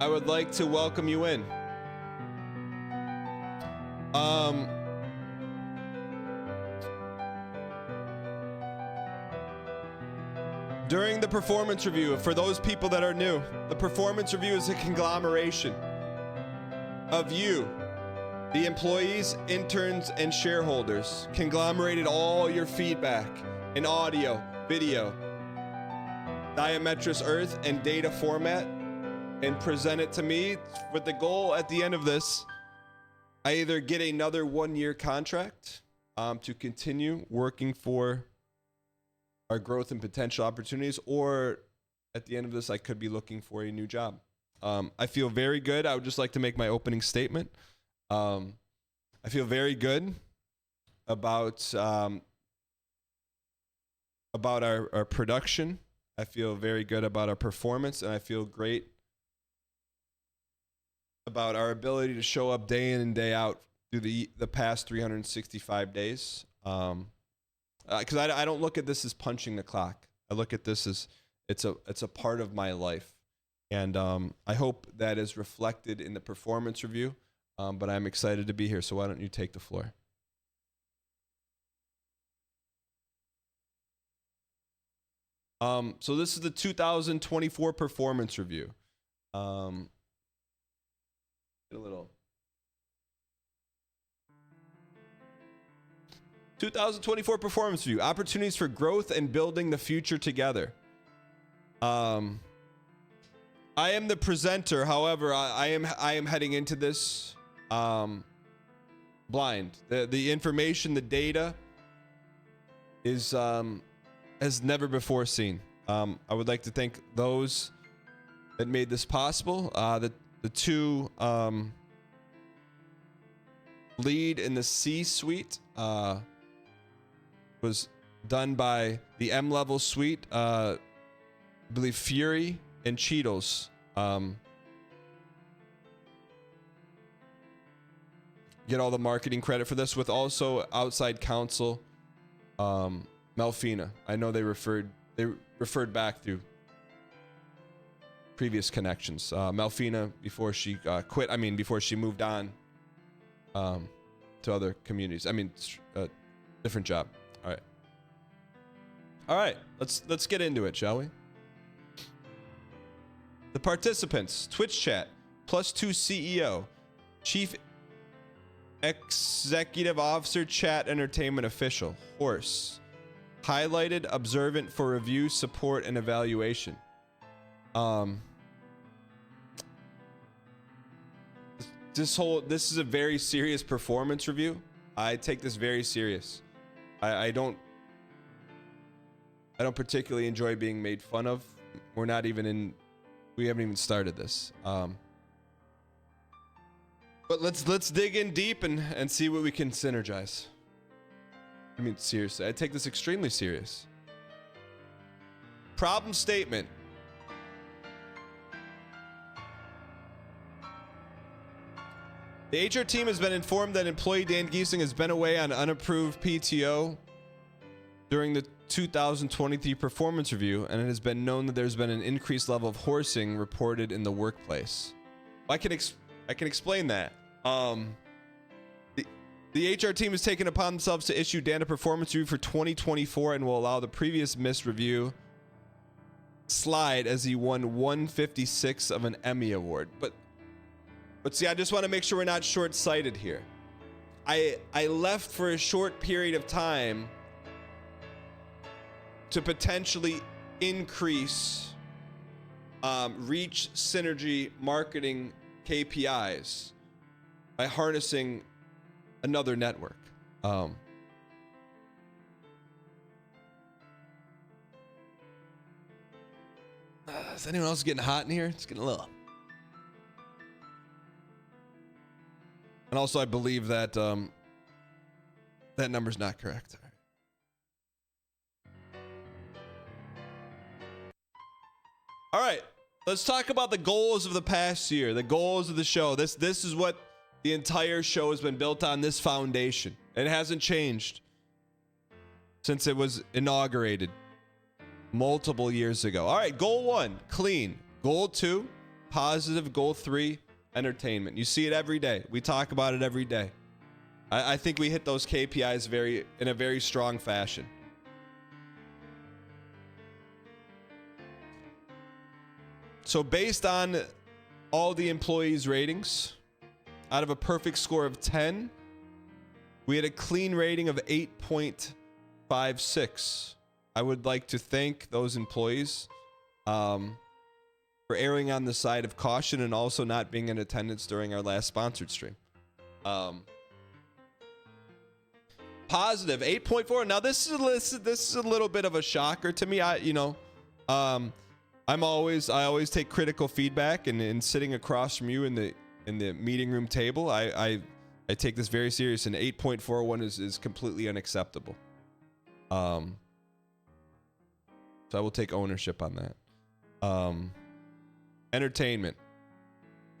I would like to welcome you in. During the performance review, for those people that are new, the performance review is a conglomeration of you, the employees, interns, and shareholders, conglomerated all your feedback in audio, video, diametris earth, and data format, and present it to me with the goal at the end of this, I either get another 1-year contract to continue working for our growth and potential opportunities, or at the end of this, I could be looking for a new job. I feel very good. I would just like to make my opening statement. I feel very good about our production. I feel very good about our performance, and I feel great about our ability to show up day in and day out through the past 365 days. Because I don't look at this as punching the clock. I look at this as it's a part of my life, and I hope that is reflected in the performance review. But I'm excited to be here. So why don't you take the floor? So this is the 2024 performance review. Get a little. 2024 performance review, opportunities for growth and building the future together. I am the presenter. However, I am heading into this blind. The information, the data is has never before seen. I would like to thank those that made this possible. The two lead in the C-suite was done by the M-level suite, I believe Fury and Cheetos. Get all the marketing credit for this, with also outside counsel, Melfina. I know they referred back through previous connections. Melfina, before she quit, before she moved on to other communities. Different job. All right. Let's get into it, shall we? The participants: Twitch chat, +2 CEO, Chief Executive Officer, Chat Entertainment Official, Horse, highlighted, observant for review, support, and evaluation. This is a very serious performance review. I take this very serious. I don't particularly enjoy being made fun of. We haven't even started this. But let's dig in deep and see what we can synergize. Seriously, I take this extremely serious. Problem statement. The HR team has been informed that employee Dan Giesing has been away on unapproved PTO during the 2023 performance review, and it has been known that there's been an increased level of horsing reported in the workplace. I can explain that. The HR team has taken upon themselves to issue Dan a performance review for 2024 and will allow the previous missed review slide, as he won 156 of an Emmy Award. But see, I just want to make sure we're not short-sighted here. I left for a short period of time to potentially increase reach, synergy, marketing KPIs by harnessing another network. Is anyone else getting hot in here? It's getting a little. And also, I believe that that number's not correct. All right, let's talk about the goals of the past year, the goals of the show. This is what the entire show has been built on, this foundation. It hasn't changed since it was inaugurated multiple years ago. All right, goal 1, clean. Goal 2, positive. Goal 3, entertainment. You see it every day. We talk about it every day. I think we hit those KPIs in a very strong fashion. So based on all the employees' ratings, out of a perfect score of 10, we had a clean rating of 8.56. I would like to thank those employees for erring on the side of caution and also not being in attendance during our last sponsored stream. Positive 8.4. Now this is a little bit of a shocker to me. I always take critical feedback, and sitting across from you in the meeting room table, I take this very serious, and 8.41 is completely unacceptable. So I will take ownership on that. Entertainment.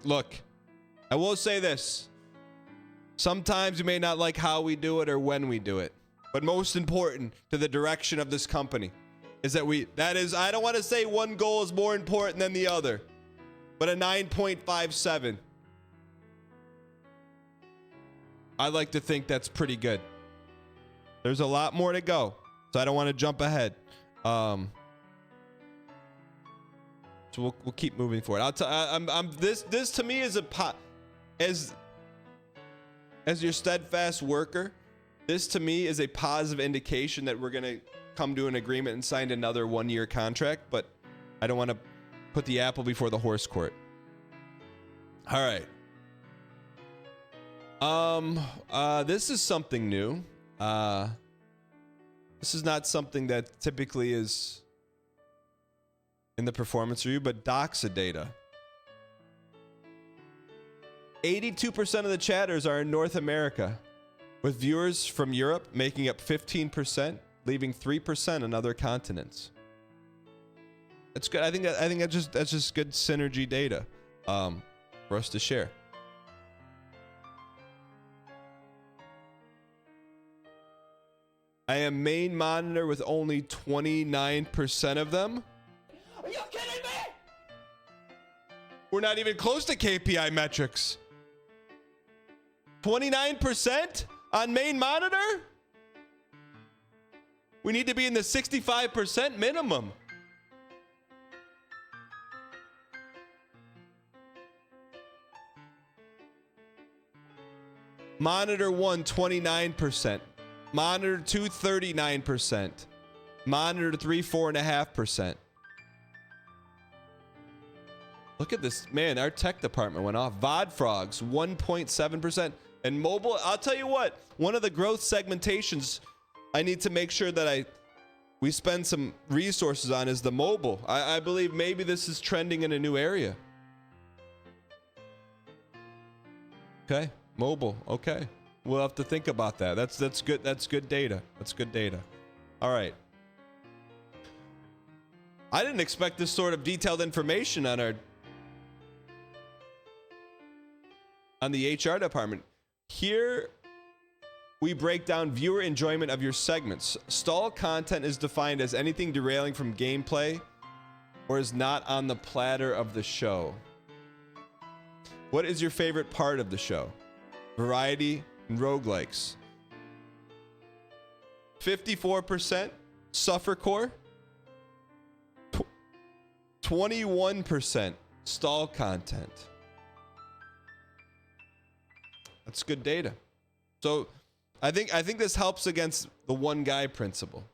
Look, I will say this. Sometimes you may not like how we do it or when we do it, but most important to the direction of this company is that I don't want to say one goal is more important than the other, but a 9.57. I like to think that's pretty good. There's a lot more to go, so I don't want to jump ahead. So we'll keep moving forward. This to me is as your steadfast worker, this to me is a positive indication that we're gonna come to an agreement and sign another 1-year contract, but I don't want to put the apple before the horse court. All right. This is something new. This is not something that typically is in the performance review, but Doxa data. 82% of the chatters are in North America, with viewers from Europe making up 15%, leaving 3% on other continents. That's good. I think that's just good synergy data for us to share. I am main monitor with only 29% of them. Are you kidding me? We're not even close to KPI metrics. 29% on main monitor? We need to be in the 65% minimum. Monitor 1, 29%. Monitor 2, 39%. Monitor 3, 4.5%. Look at this. Man, our tech department went off. VOD Frogs, 1.7%. And mobile, I'll tell you what, one of the growth segmentations I need to make sure that we spend some resources on is the mobile. I believe maybe this is trending in a new area. Okay, mobile. Okay, we'll have to think about that. That's good. That's good data. That's good data. All right. I didn't expect this sort of detailed information on the HR department. Here we break down viewer enjoyment of your segments. Stall content is defined as anything derailing from gameplay or is not on the platter of the show. What is your favorite part of the show? Variety and roguelikes. 54% suffercore. 21% stall content. That's good data. So I think this helps against the one guy principle.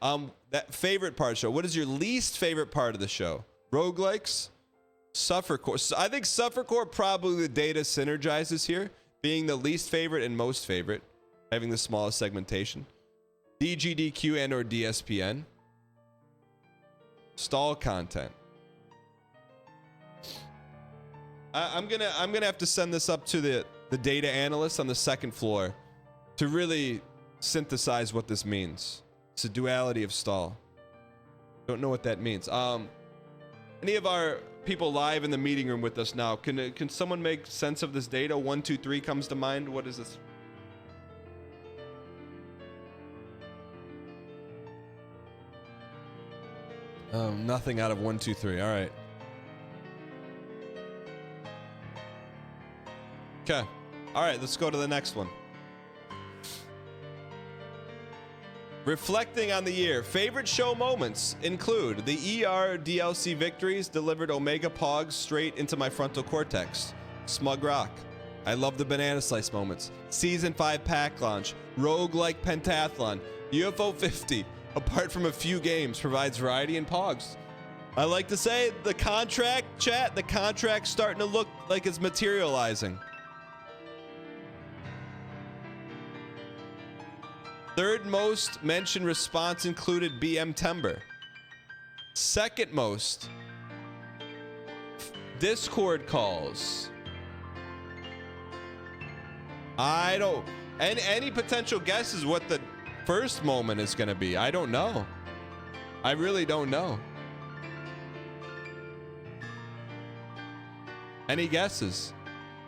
That favorite part of the show. What is your least favorite part of the show? Roguelikes, suffercore. So I think suffercore probably the data synergizes here, being the least favorite and most favorite, having the smallest segmentation. DGDQ and or DSPN. Stall content. I'm gonna have to send this up to the data analyst on the second floor to really synthesize what this means. It's a duality of stall. Don't know what that means. Any of our people live in the meeting room with us now, can someone make sense of this data? 1, 2, 3 comes to mind. What is this? Nothing out of 1, 2, 3. All right. Okay. All right, let's go to the next one. Reflecting on the year, favorite show moments include the ER DLC victories delivered Omega Pogs straight into my frontal cortex. Smug Rock. I love the Banana Slice moments. Season 5 pack launch. Roguelike Pentathlon. UFO 50. Apart from a few games, provides variety in Pogs. I like to say the contract, chat, the contract's starting to look like it's materializing. Third most mentioned response included BM Timber. Second most, Discord calls. I don't, and any potential guesses what the first moment is going to be? I don't know. I really don't know. Any guesses?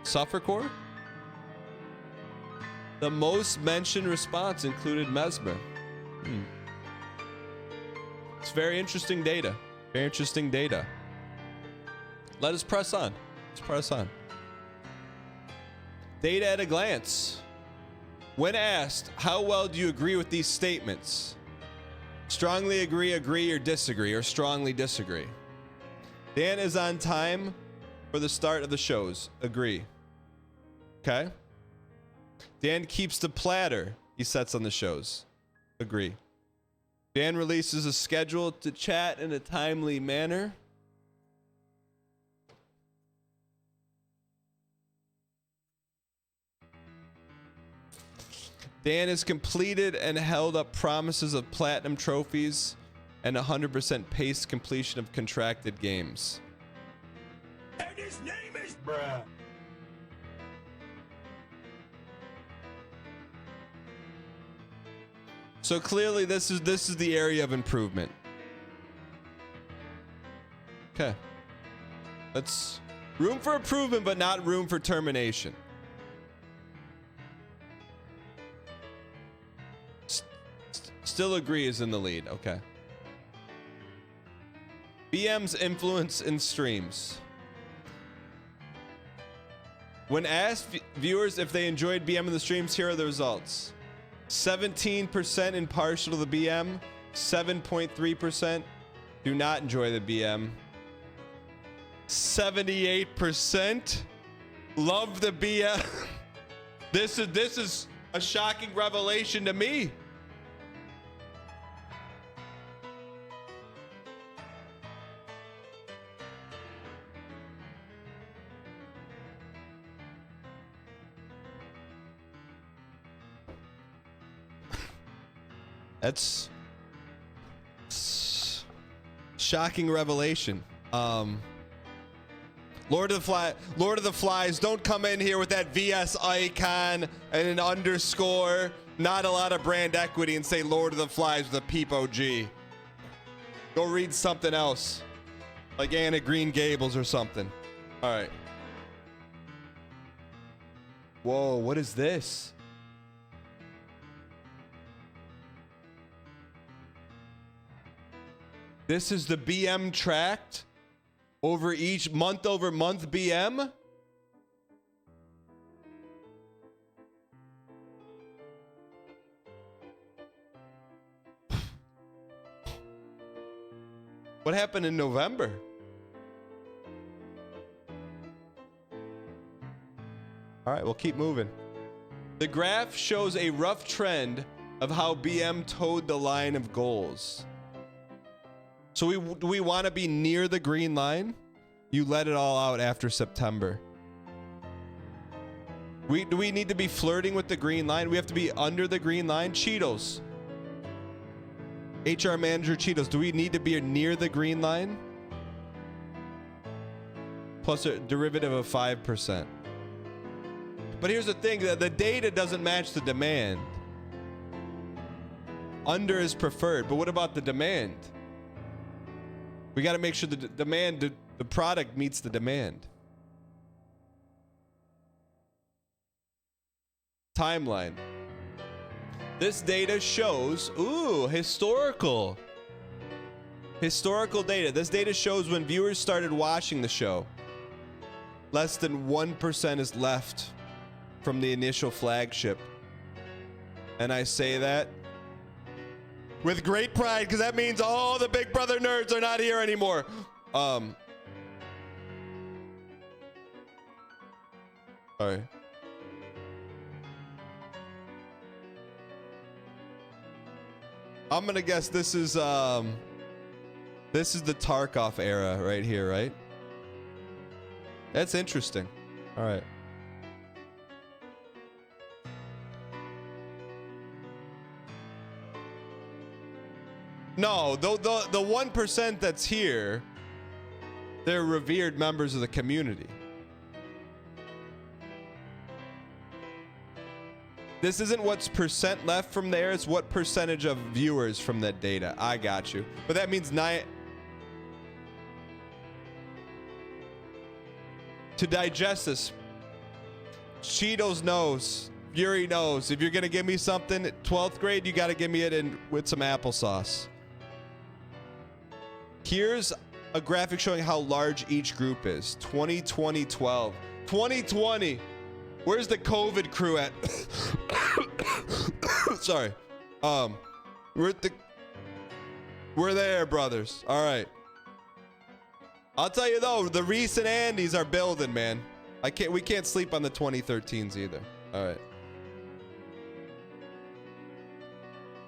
Suffercore? The most mentioned response included Mesmer. It's very interesting data. Very interesting data. Let us press on. Let's press on. Data at a glance. When asked, how well do you agree with these statements? Strongly agree, agree, or disagree, or strongly disagree. Dan is on time for the start of the shows. Agree. Okay. Dan keeps the platter he sets on the shows. Agree. Dan releases a schedule to chat in a timely manner. Dan has completed and held up promises of platinum trophies and 100% pace completion of contracted games. And his name is bruh. So clearly this is the area of improvement. Okay. That's room for improvement, but not room for termination. Still agree is in the lead. Okay. BM's influence in streams. When asked viewers if they enjoyed BM in the streams, here are the results. 17% impartial to the BM, 7.3% do not enjoy the BM, 78% love the BM. This is a shocking revelation to me. That's shocking revelation. Lord of the Flies, don't come in here with that VS icon and an underscore, not a lot of brand equity, and say Lord of the Flies with a peep OG. Go read something else, like Anna Green Gables or something. All right. Whoa, what is this? This is the BM tracked over each month-over-month BM. What happened in November? All right, we'll keep moving. The graph shows a rough trend of how BM towed the line of goals. So we want to be near the green line. You let it all out after September. Do we need to be flirting with the green line? We have to be under the green line. Cheetos. HR manager Cheetos. Do we need to be near the green line? Plus a derivative of 5%. But here's the thing, that the data doesn't match the demand. Under is preferred, but what about the demand? We got to make sure the demand, the product meets the demand. Timeline. This data shows, historical data. This data shows when viewers started watching the show. Less than 1% is left from the initial flagship. And I say that with great pride because that means all the Big Brother nerds are not here anymore. Sorry. I'm gonna guess this is the Tarkov era right here, right? That's interesting. All right. No, the 1% that's here, they're revered members of the community. This isn't what's percent left from there, it's what percentage of viewers from that data. I got you. But that means to digest this, Cheetos knows, Fury knows, if you're gonna give me something 12th grade, you gotta give me it with some applesauce. Here's a graphic showing how large each group is. 2020, 12. 2020. Where's the COVID crew at? Sorry. We're there, brothers. All right. I'll tell you though, the recent Andys are building, man. We can't sleep on the 2013s either. All right.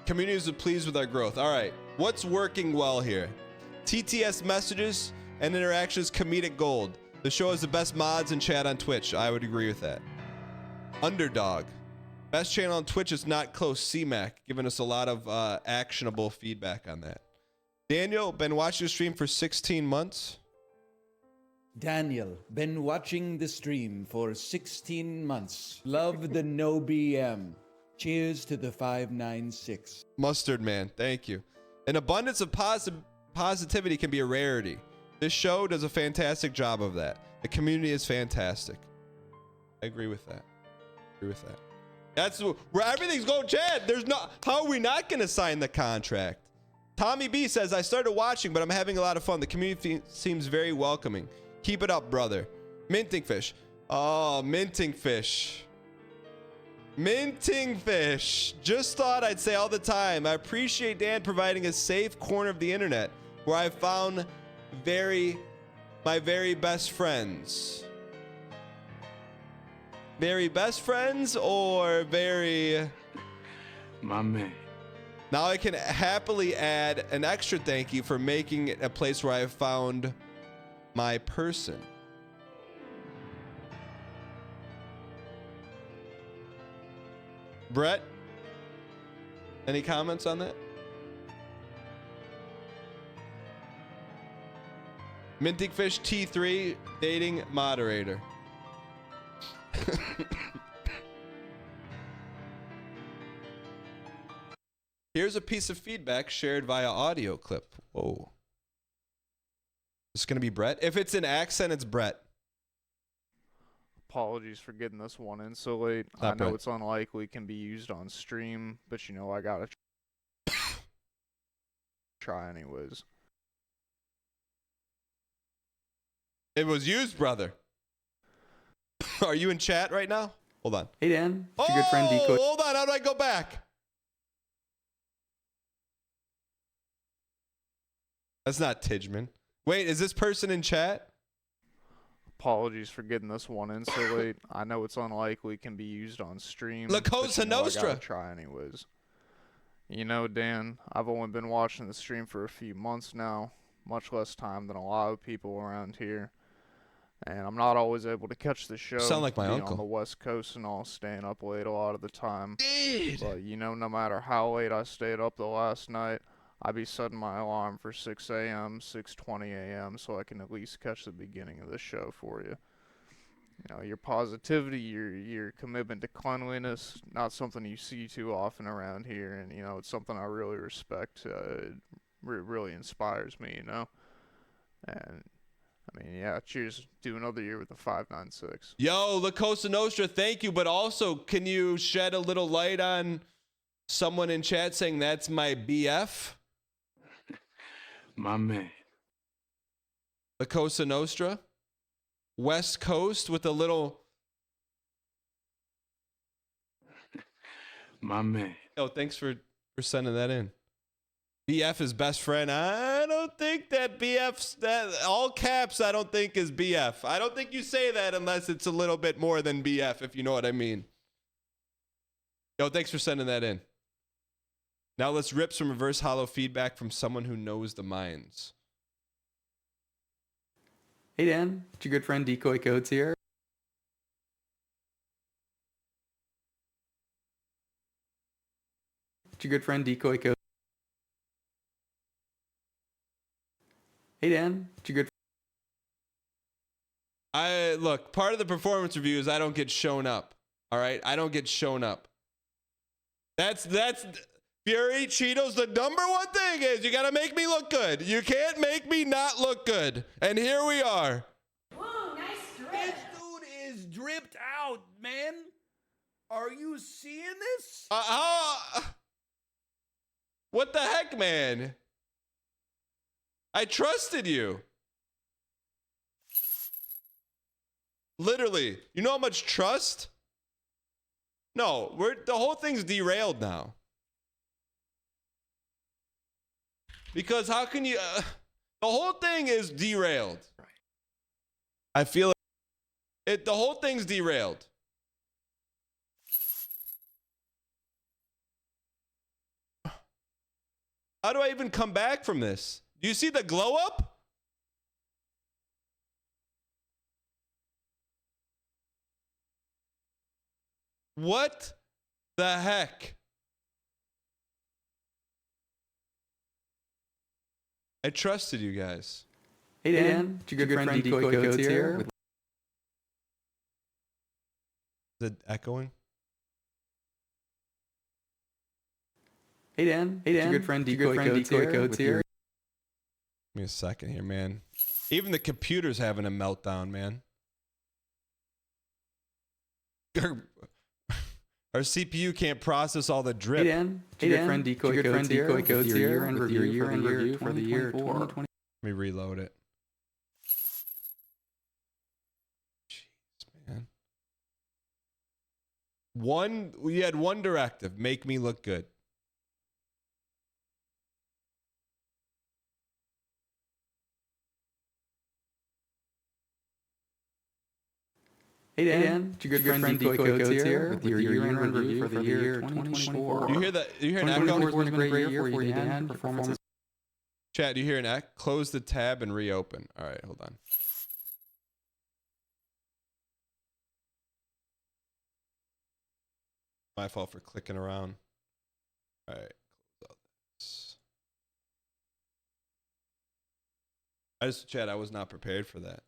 Communities are pleased with our growth. All right. What's working well here? TTS messages and interactions, comedic gold. The show has the best mods and chat on Twitch. I would agree with that. Underdog. Best channel on Twitch is not close. CMAC, giving us a lot of actionable feedback on that. Daniel, been watching the stream for 16 months. Daniel, been watching the stream for 16 months. Love the no BM. Cheers to the 596. Mustard man, thank you. An abundance of positivity can be a rarity. This show does a fantastic job of that. The community is fantastic. I agree with that. That's where everything's going, Chad. How are we not going to sign the contract? Tommy B says, I started watching, but I'm having a lot of fun. The community seems very welcoming. Keep it up, brother. Minting fish. Oh, minting fish. Minting fish. Just thought I'd say all the time, I appreciate Dan providing a safe corner of the internet where I found my very best friends. Very best friends or very... My man. Now I can happily add an extra thank you for making it a place where I have found my person. Brett, any comments on that? Minting Fish T3 dating moderator. Here's a piece of feedback shared via audio clip. Whoa. It's going to be Brett. If it's an accent, it's Brett. Apologies for getting this one in so late. Not I know Brett. it's unlikely can be used on stream, but you know I gotta try anyways. It was used, brother. Are you in chat right now? Hold on. Hey Dan, it's your good friend Deco. Hold on. How do I go back? That's not Tidgeman. Wait, is this person in chat? Apologies for getting this one in so late. I know it's unlikely can be used on stream. La but Cosa you know I Nostra. gotta try anyways. You know, Dan, I've only been watching the stream for a few months now, much less time than a lot of people around here. And I'm not always able to catch the show. Sound like my being uncle. on the West Coast and all, staying up late a lot of the time. Dude. But you know, no matter how late I stayed up the last night, I'd be setting my alarm for 6 a.m., 6:20 a.m. so I can at least catch the beginning of the show for you. You know, your positivity, your commitment to cleanliness, not something you see too often around here, and you know, it's something I really respect. It really inspires me, you know. And I mean, yeah, cheers. Do another year with the 596. Yo, La Cosa Nostra, thank you. But also, can you shed a little light on someone in chat saying that's my BF? My man. La Cosa Nostra? West Coast with a little My man. Oh, thanks for sending that in. BF is best friend. I don't think that BF's that all caps. I don't think is BF. I don't think you say that unless it's a little bit more than BF, if you know what I mean. Yo, thanks for sending that in. Now let's rip some reverse hollow feedback from someone who knows the mines. Hey Dan, it's your good friend Decoy Codes here. It's your good friend Decoy Codes. Hey Dan, it's your good. Look, part of the performance review is I don't get shown up. All right, I don't get shown up. That's Fury Cheetos. The number one thing is you gotta make me look good. You can't make me not look good. And here we are. Whoa, nice drip. This dude is dripped out, man. Are you seeing this? What the heck, man? I trusted you. Literally. You know how much trust? No, the whole thing's derailed now. Because how can you... the whole thing is derailed. I feel it. The whole thing's derailed. How do I even come back from this? Do you see the glow up? What the heck? I trusted you guys. Hey Dan, it's your good friend Decoy Codes here. Is it echoing? Hey Dan, it's your good friend Decoy Codes here. Give me a second here, man. Even the computer's having a meltdown, man. Our CPU can't process all the drip. Hey Dan, it's your good friend Decoy Codes here. And your year-end review for the year 2020. Let me reload it. Jeez, man. We had one directive: make me look good. Hey Dan, it's your good friend Decoy Codes here with your year-end review for the year 2024. You hear that? You hear an echo? 2024 has been a great year for you, Dan. Performance. Chat, do you hear an echo? Close the tab and reopen. All right, hold on. My fault for clicking around. All right, close out this. Chat, I was not prepared for that.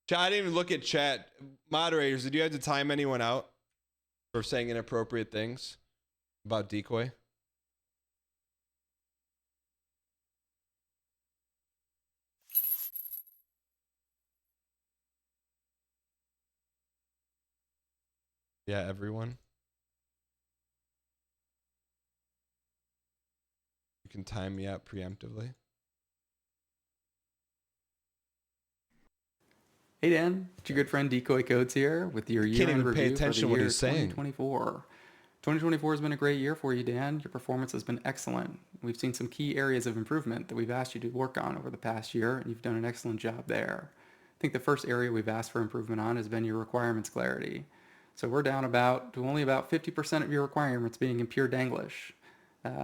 Chat, I didn't even look at chat. Moderators, did you have to time anyone out for saying inappropriate things about Decoy? Yeah, everyone. You can time me out preemptively. Hey Dan, it's your good friend Decoy Codes here with your year-end review pay attention to for what the year he's saying. 2024. 2024 has been a great year for you, Dan. Your performance has been excellent. We've seen some key areas of improvement that we've asked you to work on over the past year, and you've done an excellent job there. I think the first area we've asked for improvement on has been your requirements clarity. So we're down to only about 50% of your requirements being in pure Danglish.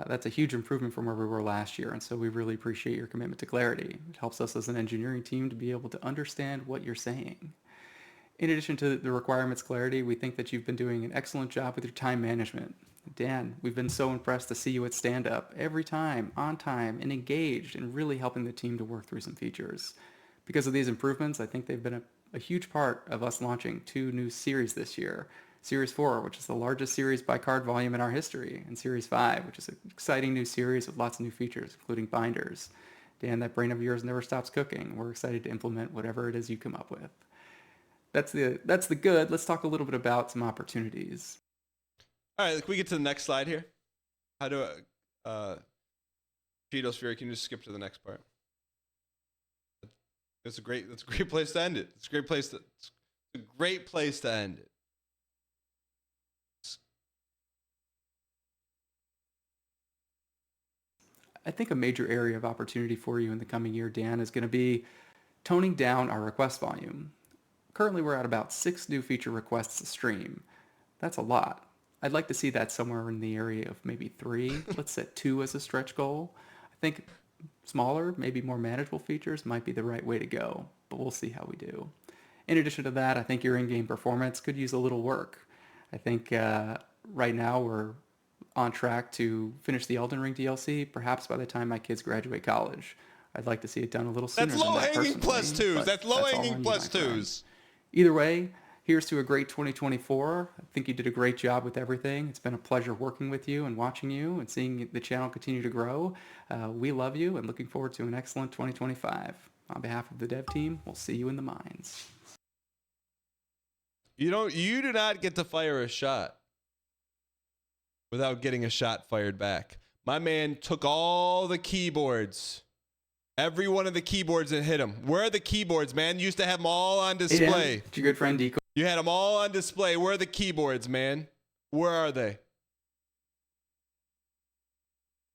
That's a huge improvement from where we were last year, and so we really appreciate your commitment to clarity. It helps us as an engineering team to be able to understand what you're saying. In addition to the requirements clarity, we think that you've been doing an excellent job with your time management. Dan, we've been so impressed to see you at stand-up every time, on time, and engaged, and really helping the team to work through some features. Because of these improvements, I think they've been a huge part of us launching 2 new series this year. Series 4, which is the largest series by card volume in our history, and Series 5, which is an exciting new series with lots of new features, including binders. Dan, that brain of yours never stops cooking. We're excited to implement whatever it is you come up with. That's the good. Let's talk a little bit about some opportunities. All right, can we get to the next slide here? How do Cheetos Fury, can you just skip to the next part? That's a great place to end it. It's a great place to end it. I think a major area of opportunity for you in the coming year, Dan, is going to be toning down our request volume. Currently, we're at about 6 new feature requests a stream. That's a lot. I'd like to see that somewhere in the area of maybe 3. Let's set 2 as a stretch goal. I think smaller, maybe more manageable features might be the right way to go, but we'll see how we do. In addition to that, I think your in-game performance could use a little work. I think right now we're on track to finish the Elden Ring DLC, perhaps by the time my kids graduate college. I'd like to see it done a little sooner That's than low that hanging plus personally, twos. but That's low all hanging on you, plus my friend. twos. Either way, here's to a great 2024. I think you did a great job with everything. It's been a pleasure working with you and watching you and seeing the channel continue to grow. We love you and looking forward to an excellent 2025. On behalf of the dev team, we'll see you in the mines. You do not get to fire a shot without getting a shot fired back. My man took all the keyboards, every one of the keyboards, and hit them. Where are the keyboards, man? You used to have them all on display. Hey Dan, it's your good friend Deco. You had them all on display. Where are the keyboards, man? Where are they?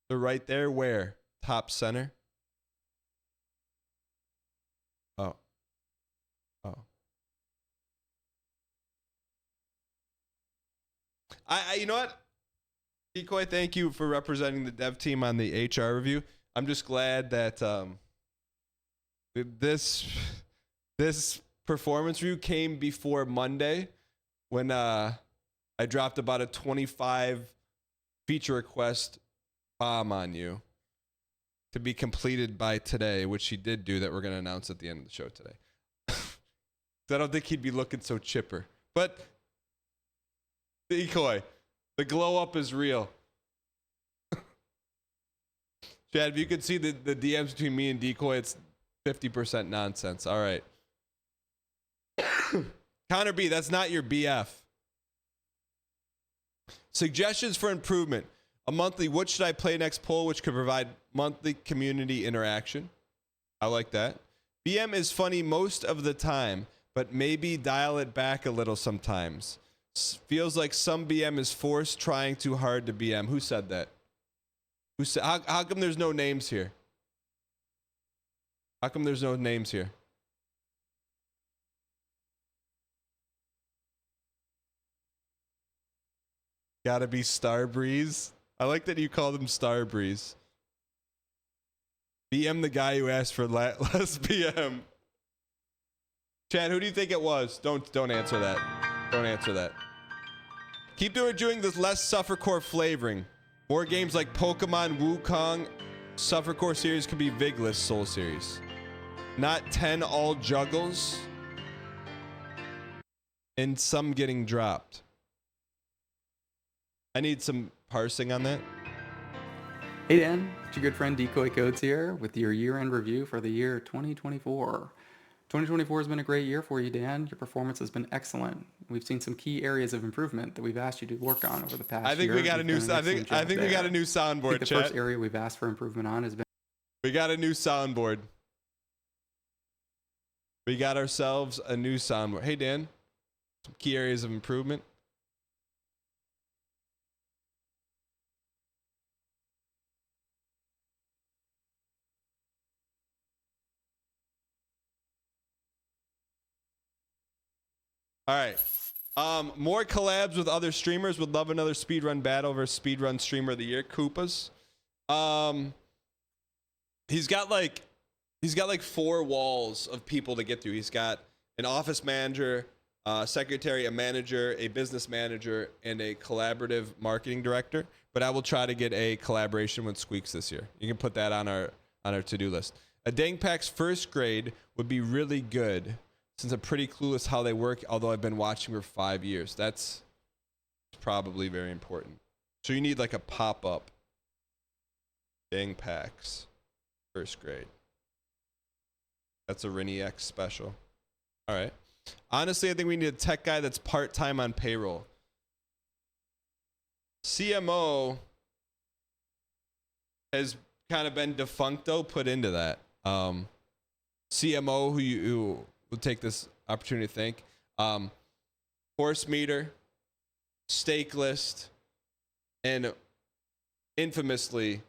They're right there. Where? Top center. Oh. You know what? Decoy, thank you for representing the dev team on the HR review. I'm just glad that this performance review came before Monday when I dropped about a 25 feature request bomb on you to be completed by today, which he did do, that we're going to announce at the end of the show today. I don't think he'd be looking so chipper. But Decoy, the glow up is real. Chad, if you could see the DMs between me and Decoy, it's 50% nonsense. All right. Connor B, that's not your BF. Suggestions for improvement. A monthly what should I play next poll, which could provide monthly community interaction. I like that. BM is funny most of the time, but maybe dial it back a little sometimes. Feels like some BM is forced trying too hard to BM. Who said that? Who said? How come there's no names here? How come there's no names here? Gotta be Starbreeze. I like that you call them Starbreeze. BM the guy who asked for less BM. Chad, who do you think it was? Don't answer that. Don't answer that. Keep doing this less suffercore flavoring. More games like Pokemon, Wukong, Suffercore series could be Vigless Soul series. Not 10 all juggles. And some getting dropped. I need some parsing on that. Hey Dan, it's your good friend Decoy Codes here with your year-end review for the year 2024. 2024 has been a great year for you, Dan. Your performance has been excellent. We've seen some key areas of improvement that we've asked you to work on over the past year. I think we got a new soundboard, the chat. first area we've asked for improvement on has been We got a new soundboard. We got ourselves a new soundboard. Hey Dan, some key areas of improvement. All right. More collabs with other streamers. Would love another speedrun battle versus speedrun streamer of the year. Koopas. He's got like 4 walls of people to get through. He's got an office manager, secretary, a manager, a business manager, and a collaborative marketing director. But I will try to get a collaboration with Squeaks this year. You can put that on our to-do list. A Dangpack's first grade would be really good, since I'm pretty clueless how they work, although I've been watching for 5 years. That's probably very important. So you need like a pop-up Dangpack's first grade. That's a Riniac special. All right. Honestly, I think we need a tech guy that's part-time on payroll. CMO has kind of been defuncto put into that. CMO who we'll take this opportunity to thank. Horse meter, stake list, and infamously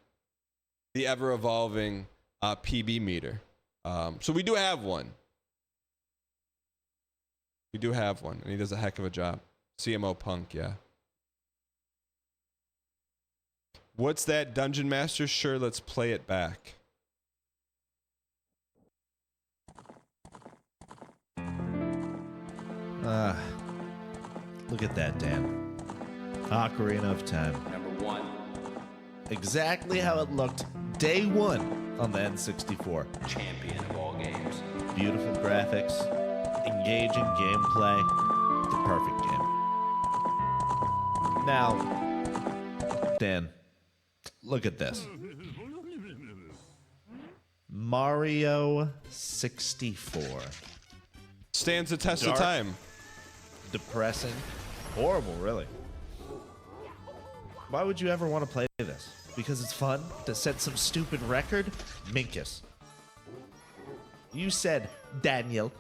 the ever evolving PB meter. So we do have one. We do have one, and he does a heck of a job. CMO Punk, yeah. What's that, Dungeon Master? Sure, let's play it back. Look at that, Dan. Ocarina of Time. Number 1. Exactly how it looked day one on the N64. Champion of all games. Beautiful graphics, engaging gameplay, the perfect game. Now, Dan, look at this. Mario 64. Stands the test of Dark. time. Depressing. Horrible, really. Why would you ever want to play this? Because it's fun? To set some stupid record? Minkus. You said, Daniel,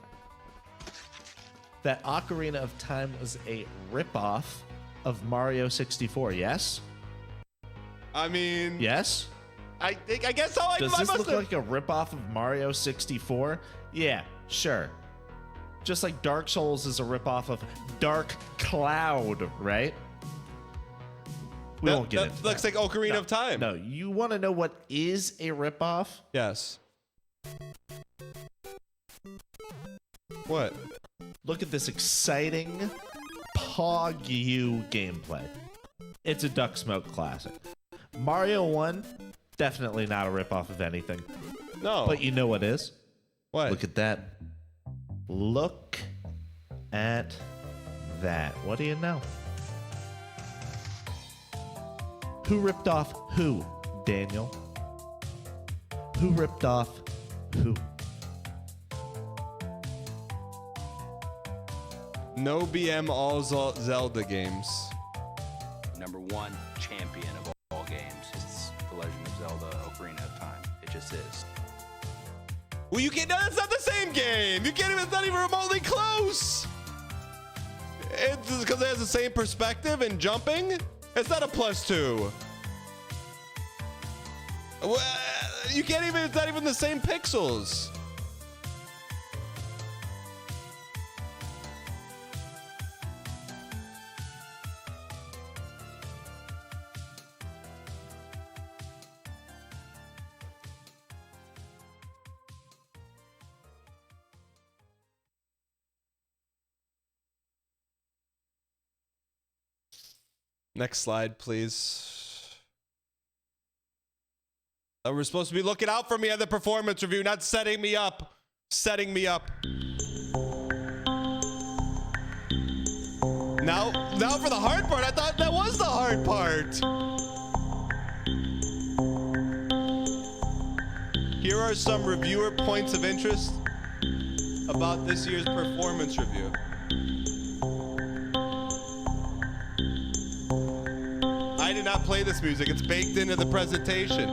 that Ocarina of Time was a ripoff of Mario 64, yes? I mean, Yes? I guess so. Does this look like a ripoff of Mario 64? Yeah, sure. Just like Dark Souls is a ripoff of Dark Cloud, right? We won't get into that. Looks like Ocarina No, of Time. No, you want to know what is a ripoff? Yes. What? Look at this exciting Pog-U gameplay. It's a Duck Smoke classic. Mario 1, definitely not a ripoff of anything. No. But you know what is? What? Look at that. Look at that. What do you know? Who ripped off who, Daniel? Who ripped off who? No BM all Zelda games. Number 1. Champion of all games. It's The Legend of Zelda Ocarina of Time. It just is. Well, you can't. No, that's not the same game. You can't even. It's not even remotely close. It's because it has the same perspective and jumping. It's not a +2. Well, you can't even. It's not even the same pixels. Next slide, please. We're supposed to be looking out for me at the performance review, not setting me up. Setting me up. Now for the hard part. I thought that was the hard part. Here are some reviewer points of interest about this year's performance review. I did not play this music. It's baked into the presentation.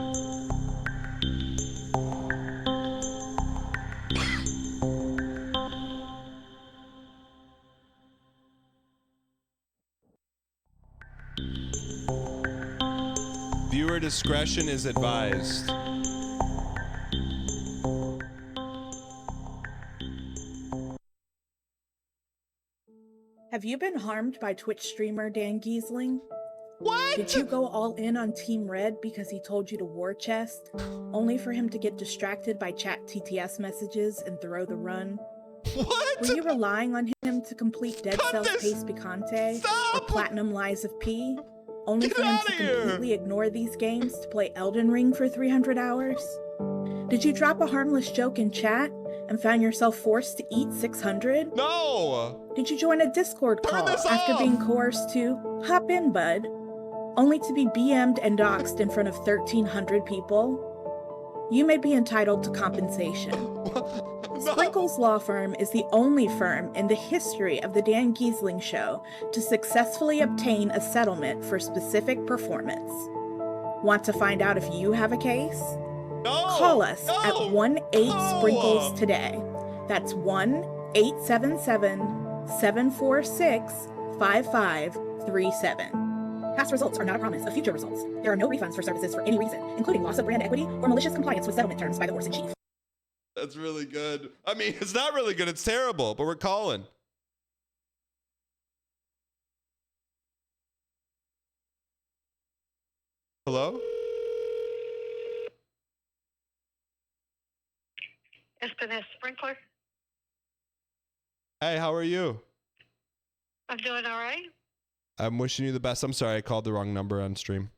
Viewer discretion is advised. Have you been harmed by Twitch streamer Dan Giesling? What? Did you go all in on Team Red because he told you to war chest, only for him to get distracted by chat TTS messages and throw the run? What? Were you relying on him to complete Dead Cut Cells this! Pace Picante or Stop! Platinum Lies of P, only Get for him outta to here! completely ignore these games to play Elden Ring for 300 hours? Did you drop a harmless joke in chat and found yourself forced to eat 600? No! Did you join a Discord Turn call this after off! being coerced to hop in, bud, only to be BM'd and doxxed in front of 1,300 people? You may be entitled to compensation. No. Sprinkles Law Firm is the only firm in the history of the Dan Giesling Show to successfully obtain a settlement for specific performance. Want to find out if you have a case? No! Call us No! at 1-8-SPRINKLES No! today. That's 1-877-746-5537. Past results are not a promise of future results. There are no refunds for services for any reason, including loss of brand equity or malicious compliance with settlement terms by the horse in chief. That's really good. I mean, it's not really good. It's terrible, but we're calling. Hello? Espinez Sprinkler. Hey, how are you? I'm doing all right. I'm wishing you the best. I'm sorry I called the wrong number on stream.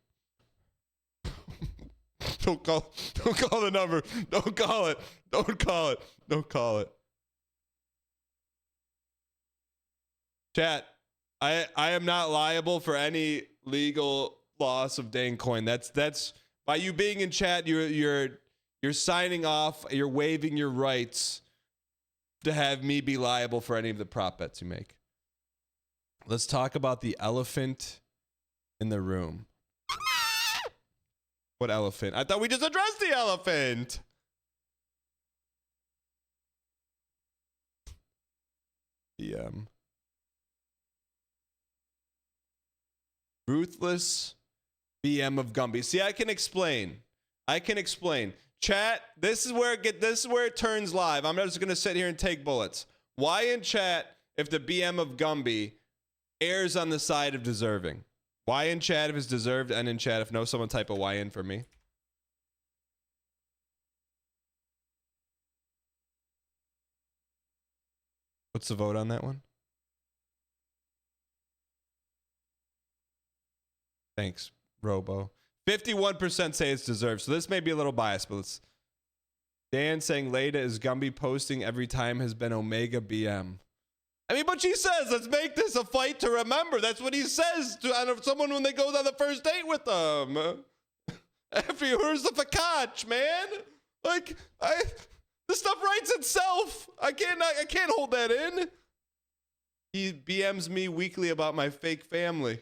Don't call the number. Don't call it. Don't call it. Don't call it. Chat, I am not liable for any legal loss of dang coin. That's by you being in chat, you're signing off, you're waiving your rights to have me be liable for any of the prop bets you make. Let's talk about the elephant in the room. What elephant? I thought we just addressed the elephant. Ruthless BM of Gumby. See, I can explain. Chat, this is where it turns live. I'm not just gonna sit here and take bullets. Why in chat if the BM of Gumby errs on the side of deserving? Why in chat if it's deserved, and in chat if no, someone type a Y in for me. What's the vote on that one? Thanks, Robo. 51% say it's deserved, so this may be a little biased, but let's... Dan saying Leda is Gumby posting every time has been Omega BM. I mean, but she says, let's make this a fight to remember. That's what he says to someone when they go on the first date with them. After you, where's the fakach, man? Like, this stuff writes itself. I can't hold that in. He BMs me weekly about my fake family.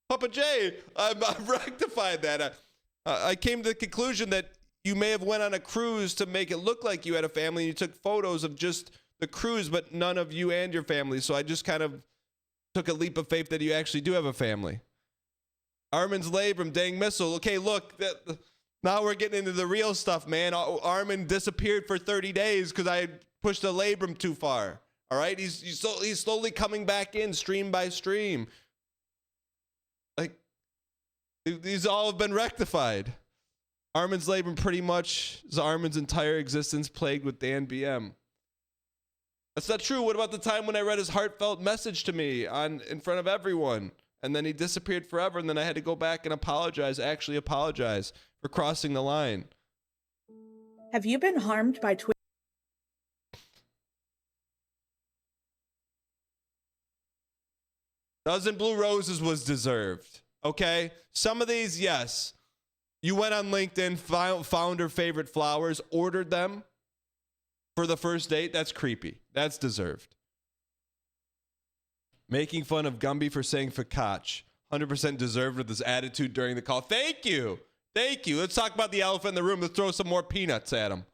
Papa J, I've rectified that. I came to the conclusion that you may have went on a cruise to make it look like you had a family, and you took photos of just the cruise, but none of you and your family. So I just kind of took a leap of faith that you actually do have a family. Armin's labrum, dang missile. Okay, look, now we're getting into the real stuff, man. Armin disappeared for 30 days because I pushed the labrum too far. All right, he's slowly coming back in, stream by stream. Like, these all have been rectified. Armin's labrum pretty much is Armin's entire existence plagued with Dan BM. That's not true. What about the time when I read his heartfelt message to me in front of everyone? And then he disappeared forever, and then I had to go back and actually apologize for crossing the line. Have you been harmed by Twitter? Dozen Blue Roses was deserved. Okay? Some of these, yes. You went on LinkedIn, found her favorite flowers, ordered them for the first date. That's creepy. That's deserved. Making fun of Gumby for saying fakach. 100% deserved with his attitude during the call. Thank you. Thank you. Let's talk about the elephant in the room. Let's throw some more peanuts at him.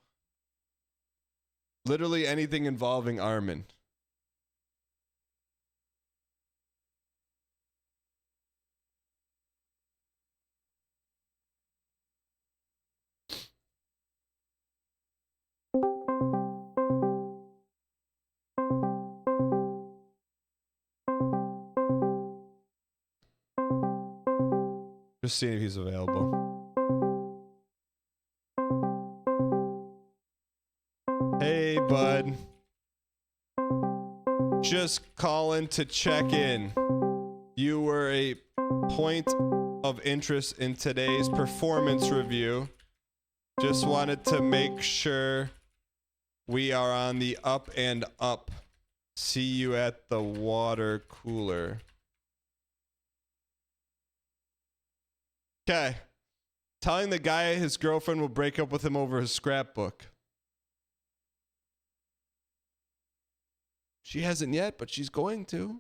Literally anything involving Armin. Just seeing if he's available. Hey, bud. Just calling to check in. You were a point of interest in today's performance review. Just wanted to make sure we are on the up and up. See you at the water cooler. Okay. Telling the guy his girlfriend will break up with him over his scrapbook. She hasn't yet, but she's going to.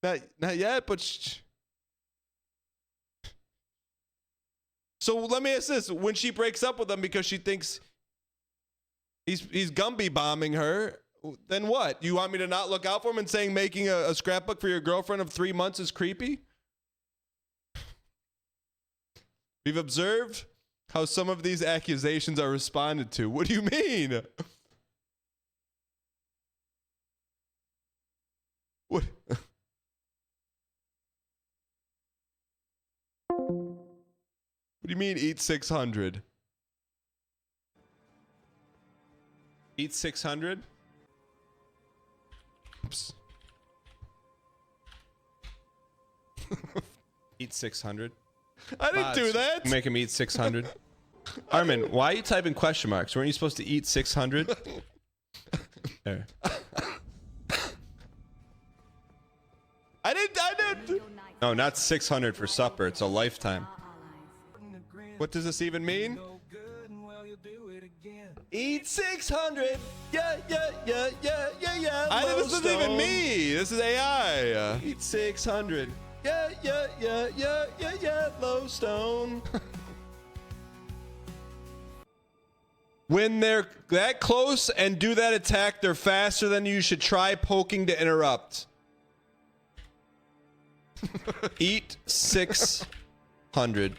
Not yet, but... So let me ask this. When she breaks up with him because she thinks he's Gumby bombing her, Then what? You want me to not look out for him and saying making a scrapbook for your girlfriend of 3 months is creepy? We've observed how some of these accusations are responded to. What do you mean? What? What do you mean eat 600? Eat 600? Oops. Eat 600? I didn't do that. Make him eat 600. Armin, why are you typing question marks? Weren't you supposed to eat 600? There. I didn't. No, not 600 for supper. It's a lifetime. What does this even mean? Eat 600. Yeah. This isn't even me. This is AI. Eat 600. Yeah. Low stone. When they're that close and do that attack, they're faster than you. Should try poking to interrupt. Eat 600.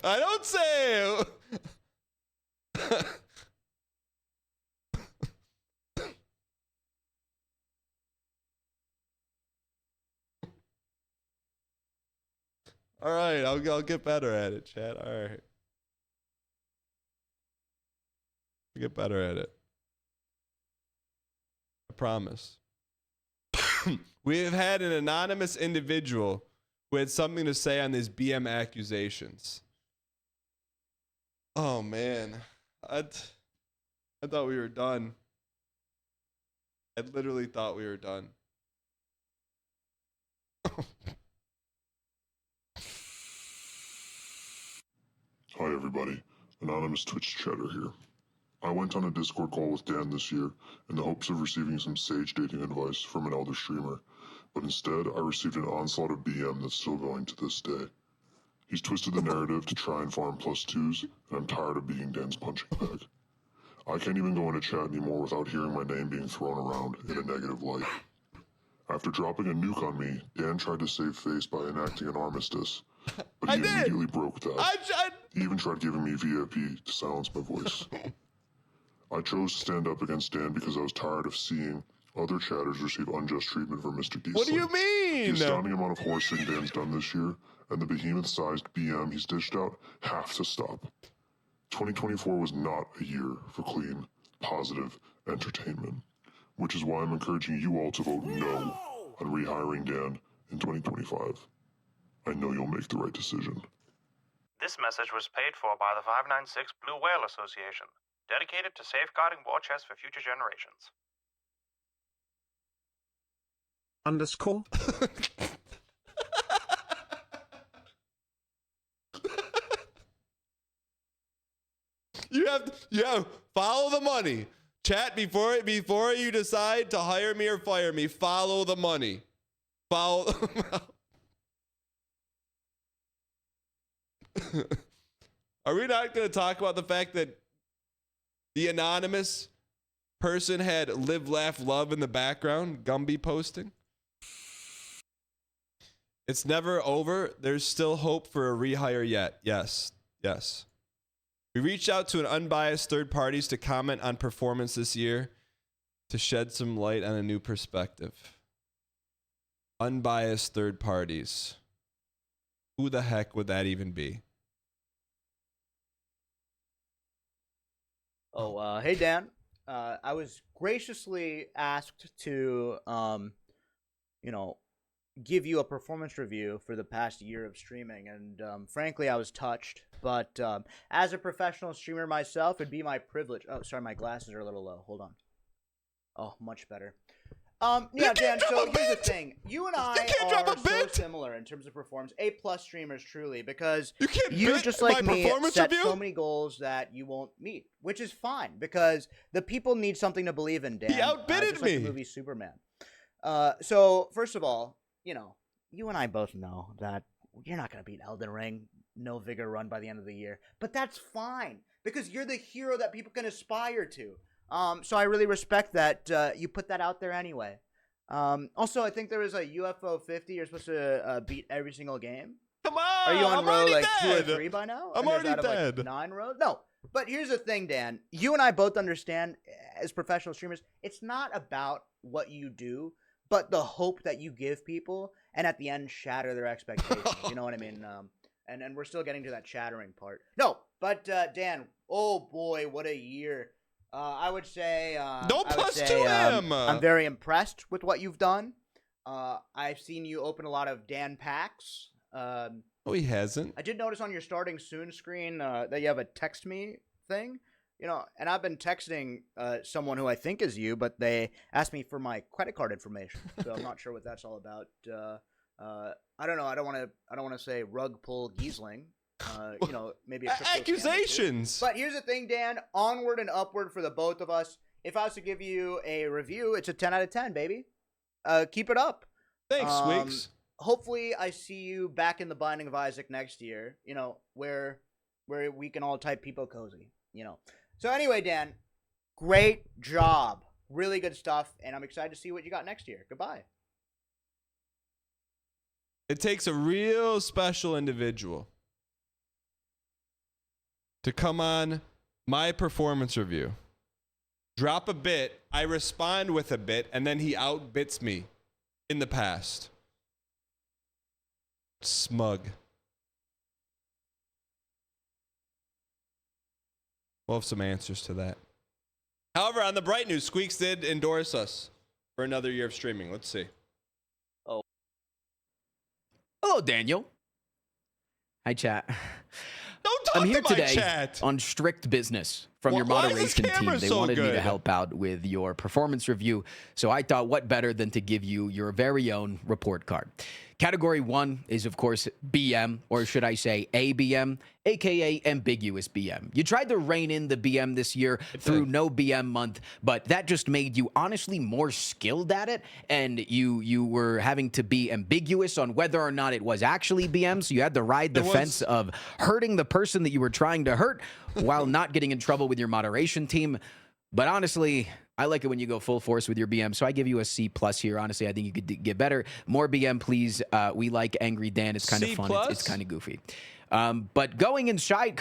I don't say. All right, I'll get better at it, chat. All right. I'll get better at it. I promise. We have had an anonymous individual who had something to say on these BM accusations. Oh man, I thought we were done. I literally thought we were done. Hi everybody, anonymous Twitch chatter here. I went on a Discord call with Dan this year in the hopes of receiving some sage dating advice from an elder streamer, but instead I received an onslaught of BM that's still going to this day. He's twisted the narrative to try and farm +2s, and I'm tired of being Dan's punching bag. I can't even go into chat anymore without hearing my name being thrown around in a negative light. After dropping a nuke on me, Dan tried to save face by enacting an armistice, but he immediately broke that. He even tried giving me VIP to silence my voice. I chose to stand up against Dan because I was tired of seeing other chatters receive unjust treatment from Mr. Diesel. What do you mean? The astounding amount of horsing Dan's done this year, and the behemoth-sized BM he's dished out have to stop. 2024 was not a year for clean, positive entertainment, which is why I'm encouraging you all to vote no on rehiring Dan in 2025. I know you'll make the right decision. This message was paid for by the 596 Blue Whale Association, dedicated to safeguarding war chests for future generations. Underscore. You have follow the money. Chat before you decide to hire me or fire me, follow the money. Follow. Are we not going to talk about the fact that the anonymous person had live, laugh, love in the background, Gumby posting? It's never over. There's still hope for a rehire yet. Yes. We reached out to an unbiased third parties to comment on performance this year to shed some light on a new perspective. Unbiased third parties. Who the heck would that even be? Oh, hey Dan. I was graciously asked to, give you a performance review for the past year of streaming, and frankly, I was touched. But as a professional streamer myself, it'd be my privilege. Oh, sorry, my glasses are a little low. Hold on. Oh, much better. Yeah, Dan. So here's the thing: you and I are so similar in terms of performance. A+ streamers, truly, because you just like me set so many goals that you won't meet, which is fine because the people need something to believe in. Dan, he outbidded just me. Like the movie Superman. So first of all, you and I both know that you're not going to beat Elden Ring, no vigor run by the end of the year. But that's fine, because you're the hero that people can aspire to. So I really respect that you put that out there anyway. Also, I think there was a UFO 50. You're supposed to beat every single game. Come on! Are you on I'm row already like 2 or dead. 3 by now? I'm And there's already out of, dead. Like 9 rows? No. But here's the thing, Dan. You and I both understand as professional streamers, it's not about what you do, but the hope that you give people and at the end shatter their expectations. You know what I mean? And we're still getting to that shattering part. No, but Dan, oh boy, what a year. I would say No I would plus say, to him. I'm very impressed with what you've done. I've seen you open a lot of Dan packs. Oh, he hasn't. I did notice on your starting soon screen that you have a text me thing. You know, and I've been texting someone who I think is you, but they asked me for my credit card information, so I'm not sure what that's all about. I don't know. I don't want to say rug pull Giesling. You know, maybe a crypto accusations. scam or two. But here's the thing, Dan. Onward and upward for the both of us. If I was to give you a review, it's a 10 out of 10, baby. Keep it up. Thanks, Squeaks. Hopefully, I see you back in the Binding of Isaac next year. You know, where we can all type people cozy. You know. So anyway, Dan, great job. Really good stuff, and I'm excited to see what you got next year. Goodbye. It takes a real special individual to come on my performance review, drop a bit, I respond with a bit, and then he outbits me in the past. Smug. We'll have some answers to that. However, on the bright news, Squeaks did endorse us for another year of streaming. Let's see. Hello, Daniel. Hi, chat. Don't talk I'm here to my today chat. on strict business from your Why is this moderation team. camera They so wanted me to good? help out with your performance review, so I thought what better than to give you your very own report card. Category 1 is, of course, BM, or should I say ABM, aka ambiguous BM. You tried to rein in the BM this year through no BM month, but that just made you honestly more skilled at it, and you were having to be ambiguous on whether or not it was actually BM, so you had to ride the fence of hurting the person that you were trying to hurt while not getting in trouble with your moderation team. But honestly, I like it when you go full force with your BM, so I give you a C+ here. Honestly, I think you could get better. More BM, please. We like Angry Dan. It's kind of fun. It's kind of goofy. But going inside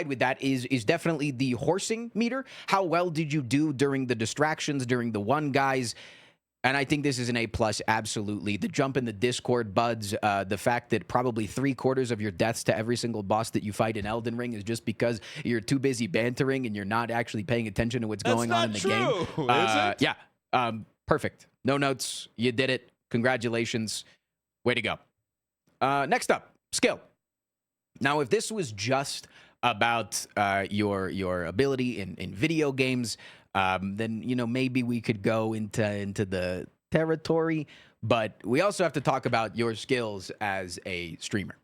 with that is definitely the horsing meter. How well did you do during the distractions, during the one guys? And I think this is an A+, absolutely. The jump in the Discord buds, the fact that probably 3/4 of your deaths to every single boss that you fight in Elden Ring is just because you're too busy bantering and you're not actually paying attention to what's going on in the game. Is it? Yeah, perfect. No notes. You did it. Congratulations. Way to go. Next up, skill. Now, if this was just about your ability in video games, then maybe we could go into the territory, but we also have to talk about your skills as a streamer.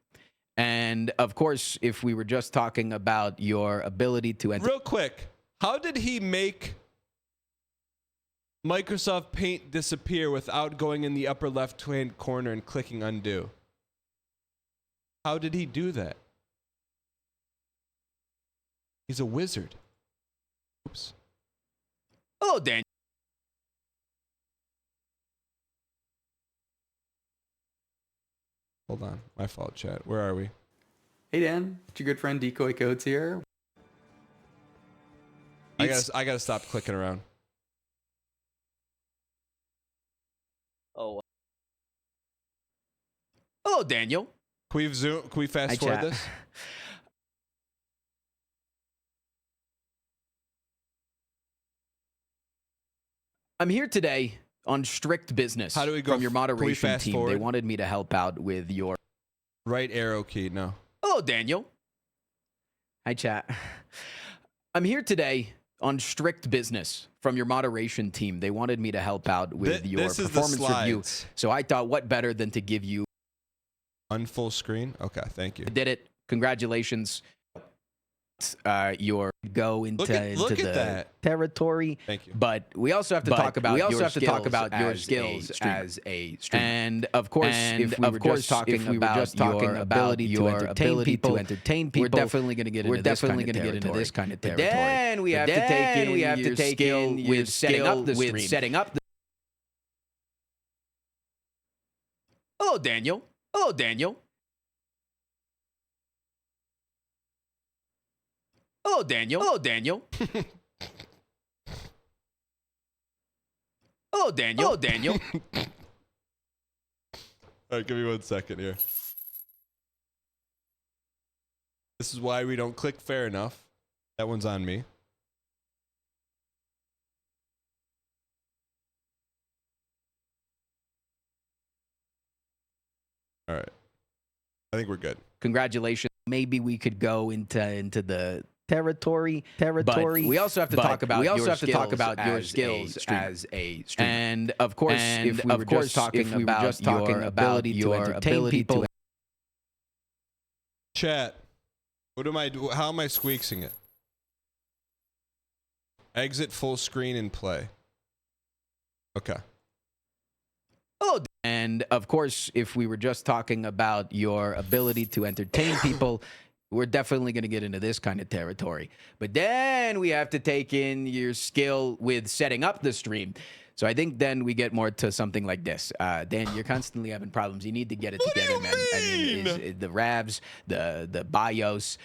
And of course, if we were just talking about your ability to real quick, how did he make Microsoft Paint disappear without going in the upper left-hand corner and clicking undo? How did he do that? He's a wizard. Oops. Hello, Dan. Hold on. My fault, chat. Where are we? Hey, Dan. It's your good friend Decoy Codes here. I gotta stop clicking around. Oh. Hello, Daniel. Can we fast Hi, forward chat. this? I'm here today on strict business. How do we go from your moderation fast team? forward? They wanted me to help out with your right arrow key. No. Hello, Daniel. Hi, chat. I'm here today on strict business from your moderation team. They wanted me to help out with your this is the performance review. slides. So I thought what better than to give you Unfull screen? Okay, thank you. did it. Congratulations. your go into, Look into at the that. territory. Thank you. But we also have to talk about your skills as a streamer. And of course, if we were just talking about your ability to entertain people, we're definitely going to get into this kind of territory. But then we have to take in your skill with setting up the. Hello, Daniel. Hello, Daniel. Hello, Daniel. Hello, Daniel. Hello, Daniel. Hello, Daniel. All right, give me 1 second here. This is why we don't click fair enough. That one's on me. All right. I think we're good. Congratulations. Maybe we could go into the territory. But we also have to talk about your skills as a streamer. And of course, if we were just talking about your ability to entertain people. Chat. What am I? How am I squeaksing it? Exit full screen and play. Okay. Oh, and of course, if we were just talking about your ability to entertain people, we're definitely going to get into this kind of territory. But then we have to take in your skill with setting up the stream. So I think then we get more to something like this. Dan, you're constantly having problems. You need to get it together, man. I mean, the Ravs, the BIOS,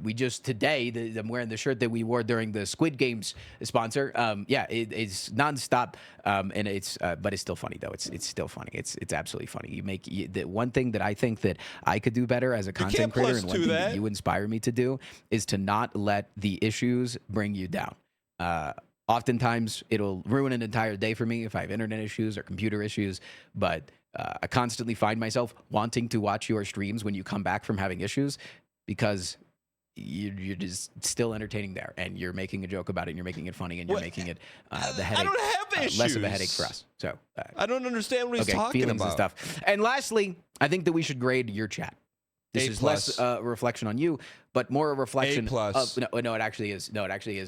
we just today, I'm wearing the shirt that we wore during the Squid Games sponsor. Yeah, it's nonstop. And but it's still funny though. It's still funny. It's absolutely funny. The one thing that I think that I could do better as a content creator, and one thing that you inspire me to do, is to not let the issues bring you down. Oftentimes, it'll ruin an entire day for me if I have internet issues or computer issues, but I constantly find myself wanting to watch your streams when you come back from having issues, because you're just still entertaining there, and you're making a joke about it, and you're making it funny, and you're making it the headache less of a headache for us. So I don't understand what he's talking feelings about. And stuff. And lastly, I think that we should grade your chat. This is less a reflection on you, but more a reflection of no, it actually is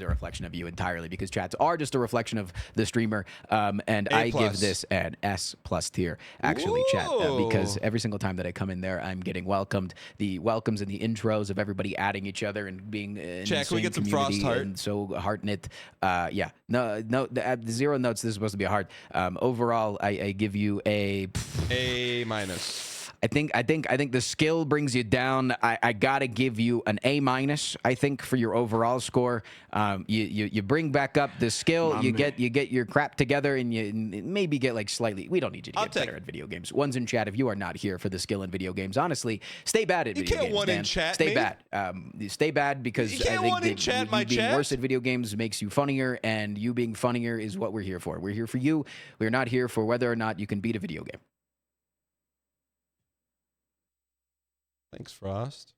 a reflection of you entirely, because chats are just a reflection of the streamer. And I give this an S+ tier, actually. Whoa. Chat, because every single time that I come in there, I'm getting welcomed. The welcomes and the intros of everybody adding each other and being in the same community and so heart knit. Yeah, no, the 0 notes. This is supposed to be a heart. Overall, I give you A-. A-. I think the skill brings you down. I gotta give you an A-. I think for your overall score. You bring back up the skill. You get your crap together, and you maybe get like slightly. We don't need you to get better at video games. Ones in chat, if you are not here for the skill in video games, honestly, stay bad at video games. You can't one in chat. Stay bad. Stay bad, because I think that you being worse at video games makes you funnier, and you being funnier is what we're here for. We're here for you. We're not here for whether or not you can beat a video game. Thanks, Frost.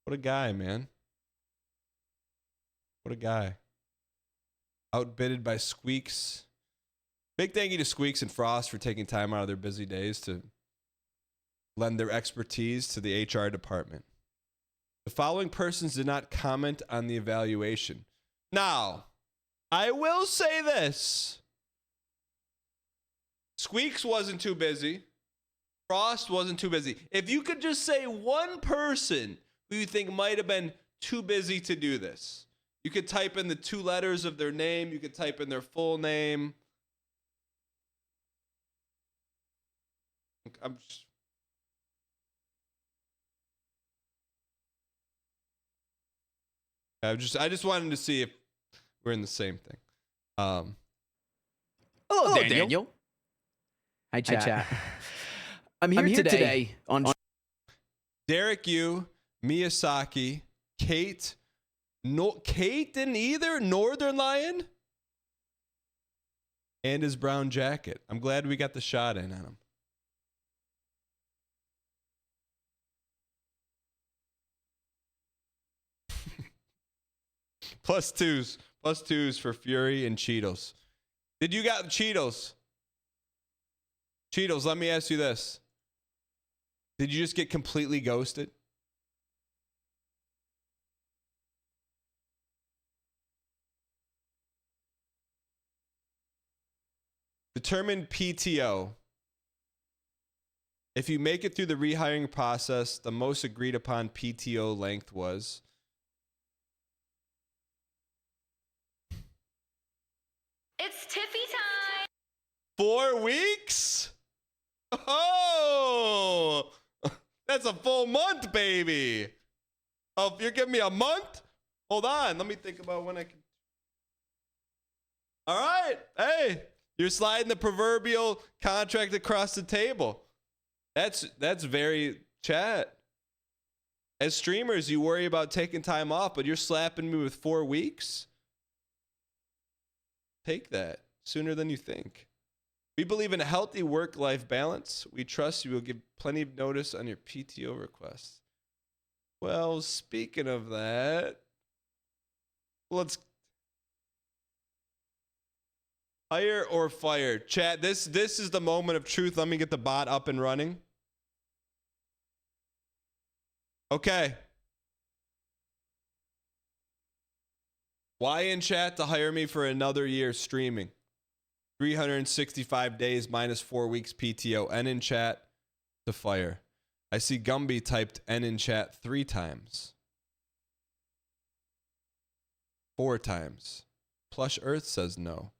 What a guy, man. What a guy. Outbidded by Squeaks. Big thank you to Squeaks and Frost for taking time out of their busy days to lend their expertise to the HR department. The following persons did not comment on the evaluation. Now, I will say this. Squeaks wasn't too busy. Frost wasn't too busy. If you could just say one person who you think might have been too busy to do this, you could type in the 2 letters of their name. You could type in their full name. I just wanted to see if we're in the same thing. Hello, Daniel. Hi, chat. I'm here today on Derek Yu, Miyazaki, Kate didn't either, Northern Lion, and his brown jacket. I'm glad we got the shot in on him. Plus twos for Fury and Cheetos. Did you got Cheetos? Cheetos, let me ask you this. Did you just get completely ghosted? Determine PTO. If you make it through the rehiring process, the most agreed upon PTO length was It's Tiffy time. 4 weeks? Oh, that's a full month, baby. Oh, if you're giving me a month? Hold on. Let me think about when I can. All right. Hey, you're sliding the proverbial contract across the table. That's very chat. As streamers, you worry about taking time off, but you're slapping me with 4 weeks? Take that sooner than you think. We believe in a healthy work-life balance. We trust you will give plenty of notice on your PTO requests. Well, speaking of that, let's hire or fire. Chat, this is the moment of truth. Let me get the bot up and running. Okay. Why in chat to hire me for another year streaming? 365 days minus 4 weeks PTO. N in chat to fire. I see Gumby typed N in chat 3 times. 4 times. Plush Earth says no.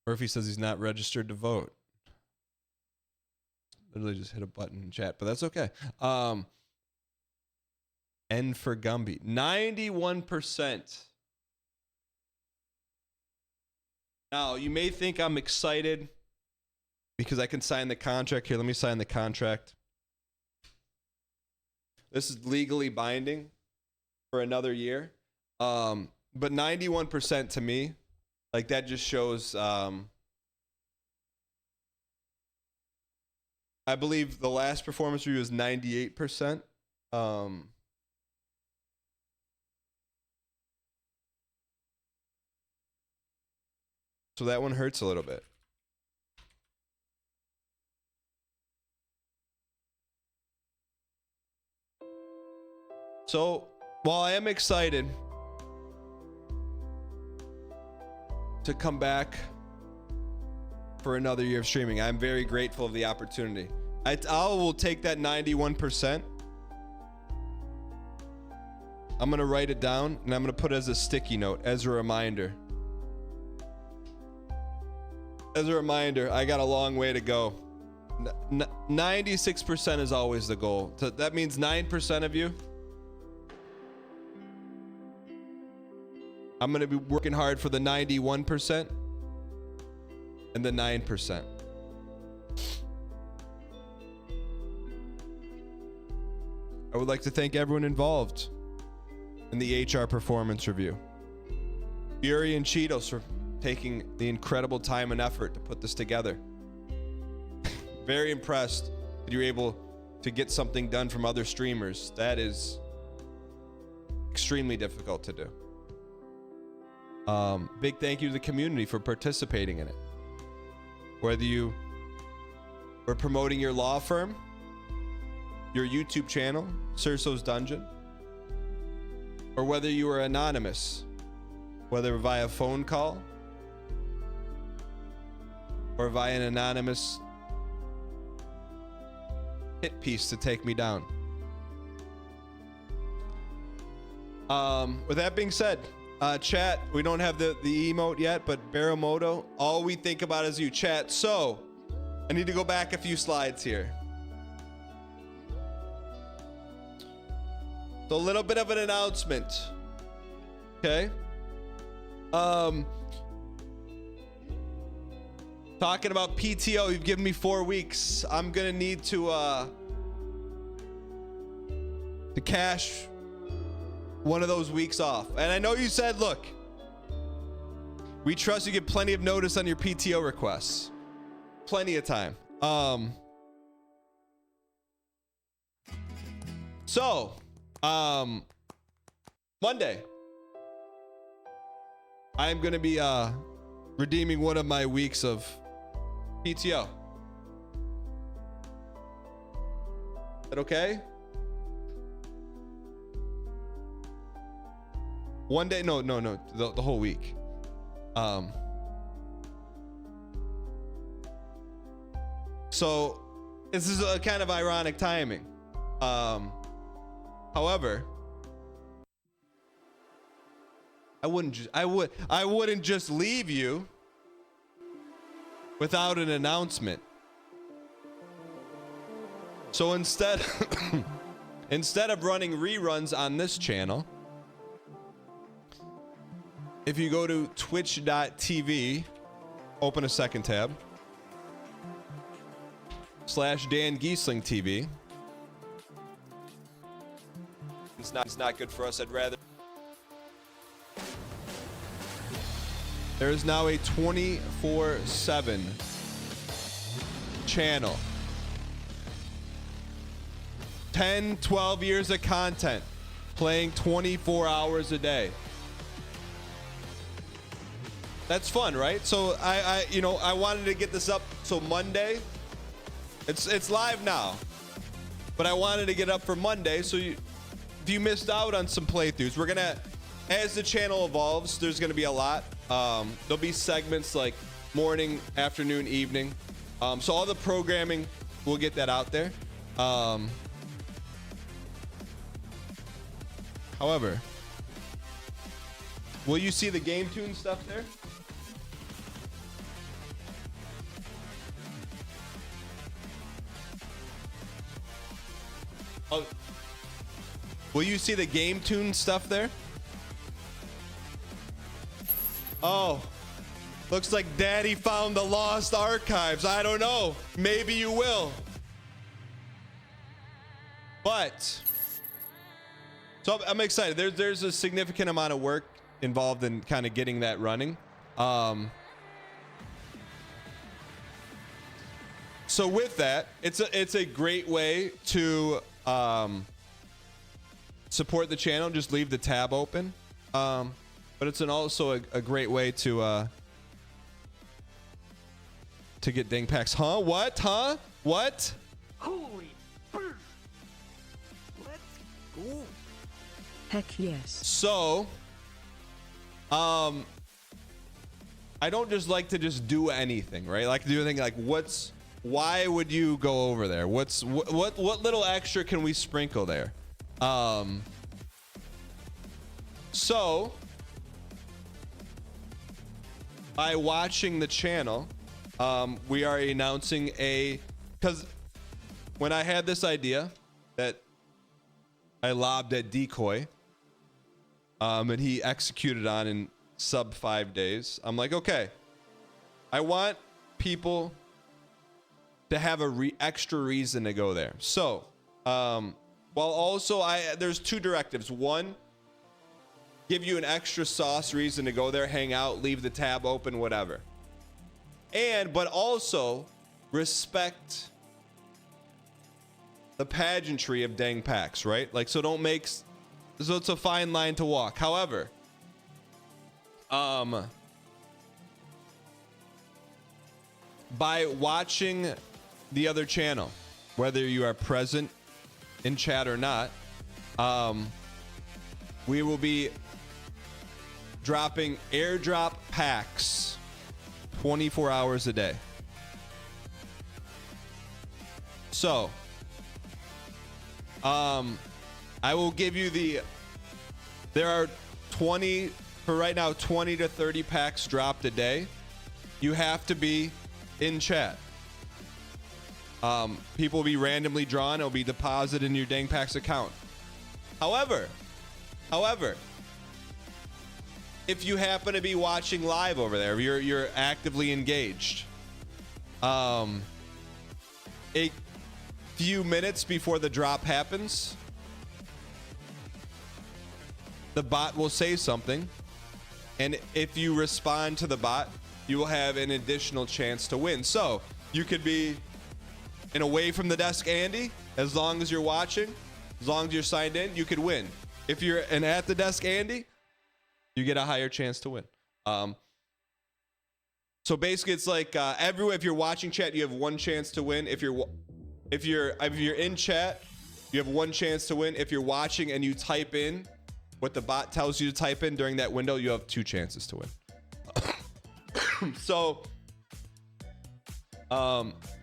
Murphy says he's not registered to vote. Literally just hit a button in chat, but that's okay. N for Gumby. 91%. Now, you may think I'm excited because I can sign the contract here. Let me sign the contract. This is legally binding for another year. But 91% to me, like that just shows, I believe the last performance review was 98%. So that one hurts a little bit. So while I am excited to come back for another year of streaming, I'm very grateful of the opportunity. I will take that 91%. I'm going to write it down and I'm going to put it as a sticky note, as a reminder. As a reminder, I got a long way to go. 96% is always the goal. So that means 9% of you. I'm going to be working hard for the 91% and the 9%. I would like to thank everyone involved in the HR performance review. Fury and Cheetos for taking the incredible time and effort to put this together. Very impressed that you're able to get something done from other streamers. That is extremely difficult to do. Big thank you to the community for participating in it. Whether you were promoting your law firm, your YouTube channel, Cerso's Dungeon, or whether you were anonymous, whether via phone call or via an anonymous hit piece to take me down. With that being said, chat, we don't have the emote yet, but Baramoto, all we think about is you, chat. So I need to go back a few slides here. So a little bit of an announcement. Okay. Talking about PTO, you've given me 4 weeks. I'm gonna need to cash one of those weeks off. And I know you said, look, we trust you get plenty of notice on your PTO requests. Plenty of time. Monday, I'm gonna be redeeming one of my weeks of PTO. Is that okay? One day, no, the whole week. So this is a kind of ironic timing. However, I wouldn't just leave you without an announcement. So instead of running reruns on this channel, if you go to twitch.tv, open a second tab, /Dan Giesling TV. It's not good for us. I'd rather. There is now a 24/7 channel. 10, 12 years of content, playing 24 hours a day. That's fun, right? So I wanted to get this up so Monday. It's live now, but I wanted to get up for Monday. So if you missed out on some playthroughs, we're gonna, as the channel evolves, there's gonna be a lot. There'll be segments like morning, afternoon, evening. So all the programming, we'll get that out there. However, will you see the game tune stuff there? Oh, will you see the game tune stuff there? Oh, looks like Daddy found the lost archives. I don't know. Maybe you will. But, so I'm excited. There's a significant amount of work involved in kind of getting that running. So with that, it's a great way to support the channel. Just leave the tab open. But it's also a great way to get ding packs. Huh? What? Huh? What? Holy burst! Let's go. Heck yes. So, I don't just like to just do anything, right? I like to do anything like why would you go over there? What little extra can we sprinkle there? So by watching the channel, we are announcing because when I had this idea that I lobbed at Decoy, and he executed on in sub 5 days, I'm like, okay, I want people to have a extra reason to go there. So, while also there's two directives. One, give you an extra sauce reason to go there, hang out, leave the tab open, whatever. But also respect the pageantry of dang packs, right? Like, so it's a fine line to walk. However, by watching the other channel, whether you are present in chat or not, we will be dropping airdrop packs 24 hours a day. So, I will give you there are 20 to 30 packs dropped a day. You have to be in chat. People will be randomly drawn. It'll be deposited in your Dang Packs account. However, if you happen to be watching live over there, you're actively engaged, a few minutes before the drop happens, the bot will say something, and if you respond to the bot, you will have an additional chance to win. So you could be an away from the desk Andy, as long as you're watching, as long as you're signed in, you could win. If you're an at the desk Andy, you get a higher chance to win. So basically, it's like everywhere. If you're watching chat, you have one chance to win. If you're in chat, you have one chance to win. If you're watching and you type in what the bot tells you to type in during that window, you have two chances to win. So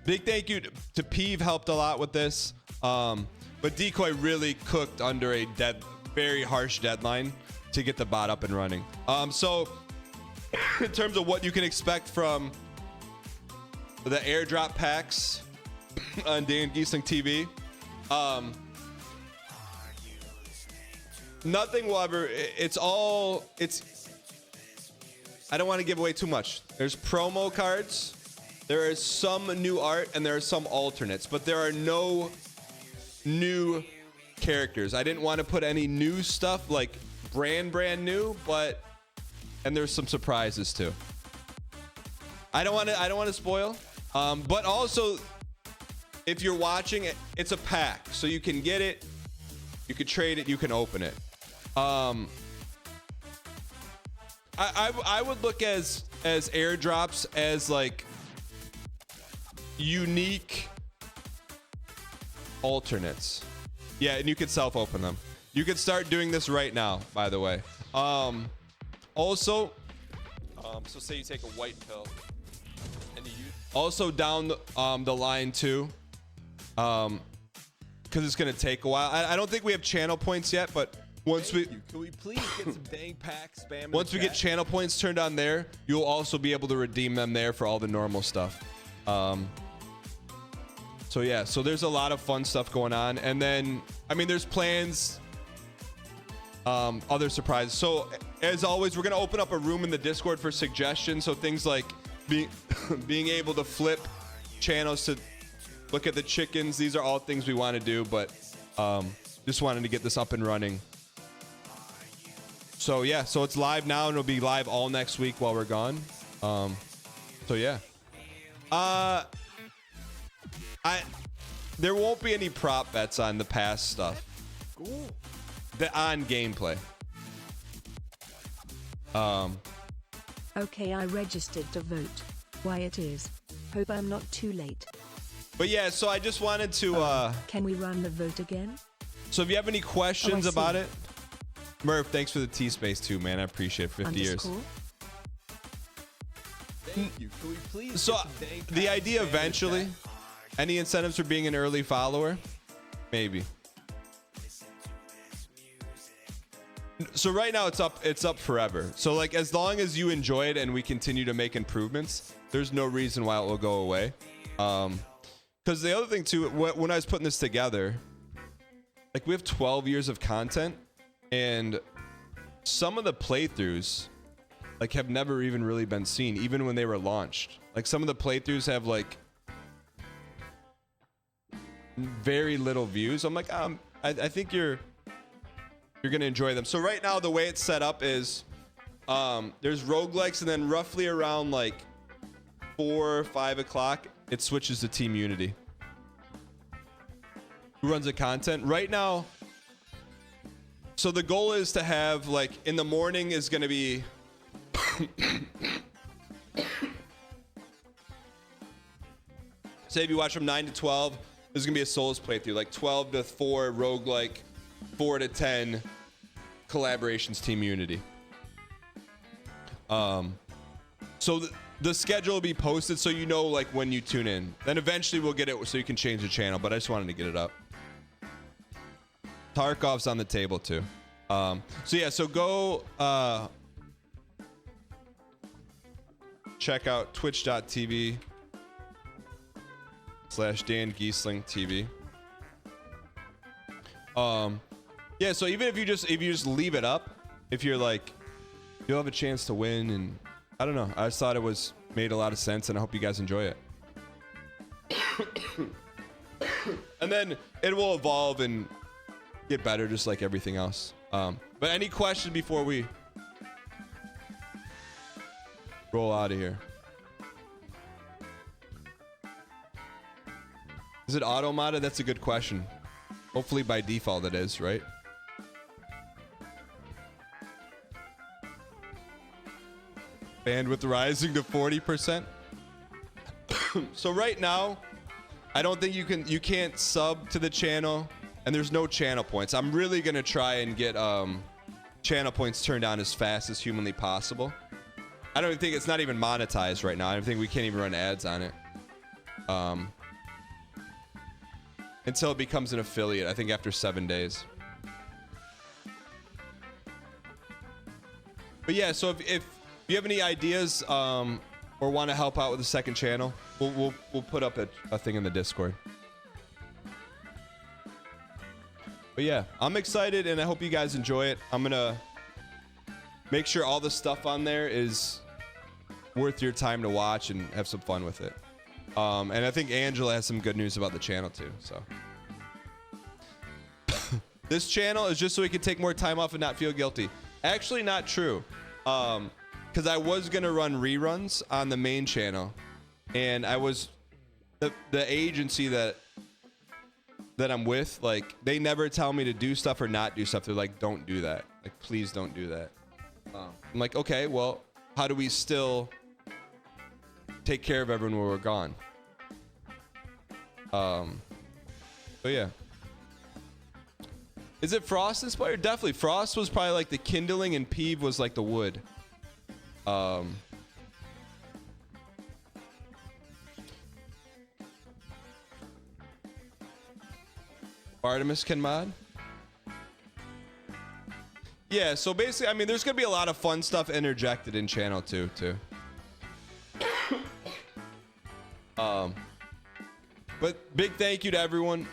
Big thank you to Peeve, helped a lot with this. But Decoy really cooked under a very harsh deadline to get the bot up and running. So in terms of what you can expect from the airdrop packs on Dan Giesling TV, nothing will ever, I don't want to give away too much. There's promo cards, there is some new art, and there are some alternates, but there are no new characters. I didn't want to put any new stuff like brand new, and there's some surprises too. I don't want to spoil, but also if you're watching it, it's a pack, so you can get it, you can trade it, you can open it. I would look as airdrops as like unique alternates. Yeah, and you could self-open them. You could start doing this right now, by the way. Also, so say you take a white pill and you use also down the line too, because it's gonna take a while. I don't think we have channel points yet, but once can we please get some dang pack spam? Once we get channel points turned on there, you'll also be able to redeem them there for all the normal stuff. So yeah, so there's a lot of fun stuff going on, and then I mean there's plans, other surprises. So as always, we're gonna open up a room in the Discord for suggestions. So things like being able to flip channels to look at the chickens. These are all things we want to do, but just wanted to get this up and running. So yeah, so it's live now, and it'll be live all next week while we're gone. So yeah. There won't be any prop bets on the past stuff. Cool. On gameplay. Okay, I registered to vote. Why it is. Hope I'm not too late. But yeah, so I just wanted to Can we run the vote again? So if you have any questions about it, Murph, thanks for the T-Space too, man. I appreciate it. 50 years. Thank you. Can we please So the idea eventually, any incentives for being an early follower? Maybe. So right now it's up forever. So like as long as you enjoy it and we continue to make improvements, there's no reason why it will go away. Because the other thing too, when I was putting this together, like we have 12 years of content, and some of the playthroughs like have never even really been seen, even when they were launched. Like some of the playthroughs have like very little views. I'm like, I think you're gonna enjoy them. So right now the way it's set up is there's roguelikes, and then roughly around like 4 or 5 o'clock it switches to Team Unity. Who runs the content right now? So the goal is to have like in the morning is gonna be say if you watch from 9 to 12, there's gonna be a Souls playthrough, like 12 to 4 roguelike, 4 to 10 collaborations, Team Unity. So the schedule will be posted so you know like when you tune in. Then eventually we'll get it so you can change the channel, but I just wanted to get it up. Tarkov's on the table too. So yeah, so go check out twitch.tv/Dan Giesling TV. Yeah, so even if you just leave it up, if you're like, you'll have a chance to win, and I don't know. I just thought it was made a lot of sense, and I hope you guys enjoy it. And then it will evolve and get better, just like everything else. But any questions before we roll out of here? Is it auto modded? That's a good question. Hopefully by default it is, right? Bandwidth rising to 40%. So right now, I don't think you can't sub to the channel, and there's no channel points. I'm really gonna try and get channel points turned on as fast as humanly possible. I don't even think it's not even monetized right now. I don't think we can't even run ads on it. until it becomes an affiliate. I think after 7 days. But yeah, so if you have any ideas or want to help out with the second channel, we'll put up a thing in the Discord. But yeah, I'm excited and I hope you guys enjoy it. I'm gonna make sure all the stuff on there is worth your time to watch and have some fun with it. And I think Angela has some good news about the channel too. So this channel is just so we can take more time off and not feel guilty. Actually, not true. Because I was gonna run reruns on the main channel, and I was the agency that I'm with, like, they never tell me to do stuff or not do stuff. They're like, don't do that. Like, please don't do that. I'm like, okay, well, how do we still take care of everyone when we're gone? So yeah. Is it Frost inspired? Definitely. Frost was probably like the kindling and Peeve was like the wood. Artemis can mod. Yeah, so basically, I mean, there's gonna be a lot of fun stuff interjected in channel 2 too. But big thank you to everyone.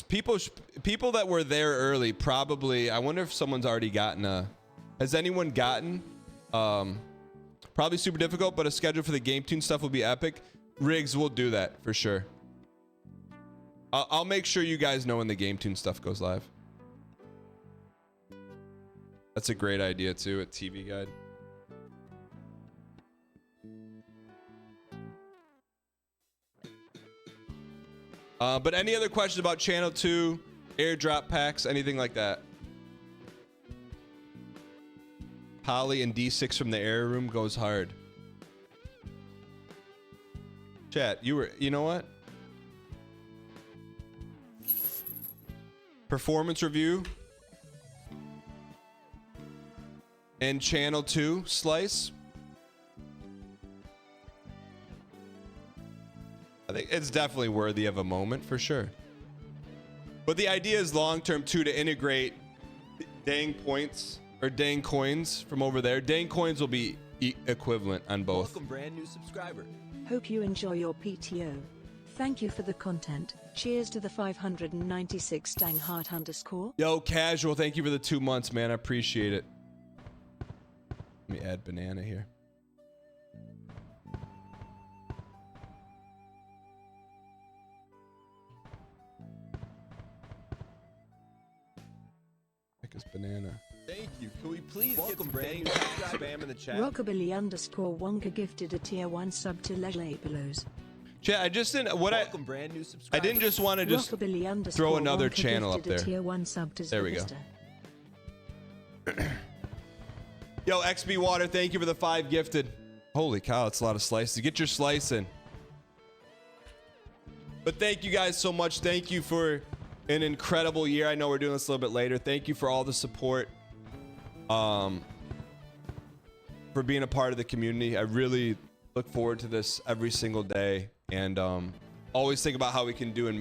People that were there early probably. I wonder if someone's already gotten a. Has anyone gotten? Probably super difficult, but a schedule for the game tune stuff will be epic. Riggs will do that for sure. I'll make sure you guys know when the game tune stuff goes live. That's a great idea too, a TV guide. But any other questions about channel 2, airdrop packs, anything like that? Polly and D6 from the air room goes hard. Chat, you know what? Performance review and channel 2 slice. I think it's definitely worthy of a moment for sure. But the idea is long term too, to integrate dang points or dang coins from over there. Dang coins will be equivalent on both. Welcome, brand new subscriber. Hope you enjoy your PTO. Thank you for the content. Cheers to the 596 dang heart _. Yo, Casual, thank you for the 2 months, man. I appreciate it. Let me add banana here. Heck is banana. Thank you. Can we please welcome brand new spam in the chat? Rockabilly _Wonka gifted a tier 1 sub to Legley Belows. Chat, I just didn't. What welcome brand new I didn't just want to just throw another Wonka channel up gifted there. a tier 1 sub to There we go. Zvista. Yo, XB Water, thank you for the 5 gifted. Holy cow, that's a lot of slices. Get your slice in. But thank you guys so much. Thank you for an incredible year. I know we're doing this a little bit later. Thank you for all the support. For being a part of the community. I really look forward to this every single day. And always think about how we can do and make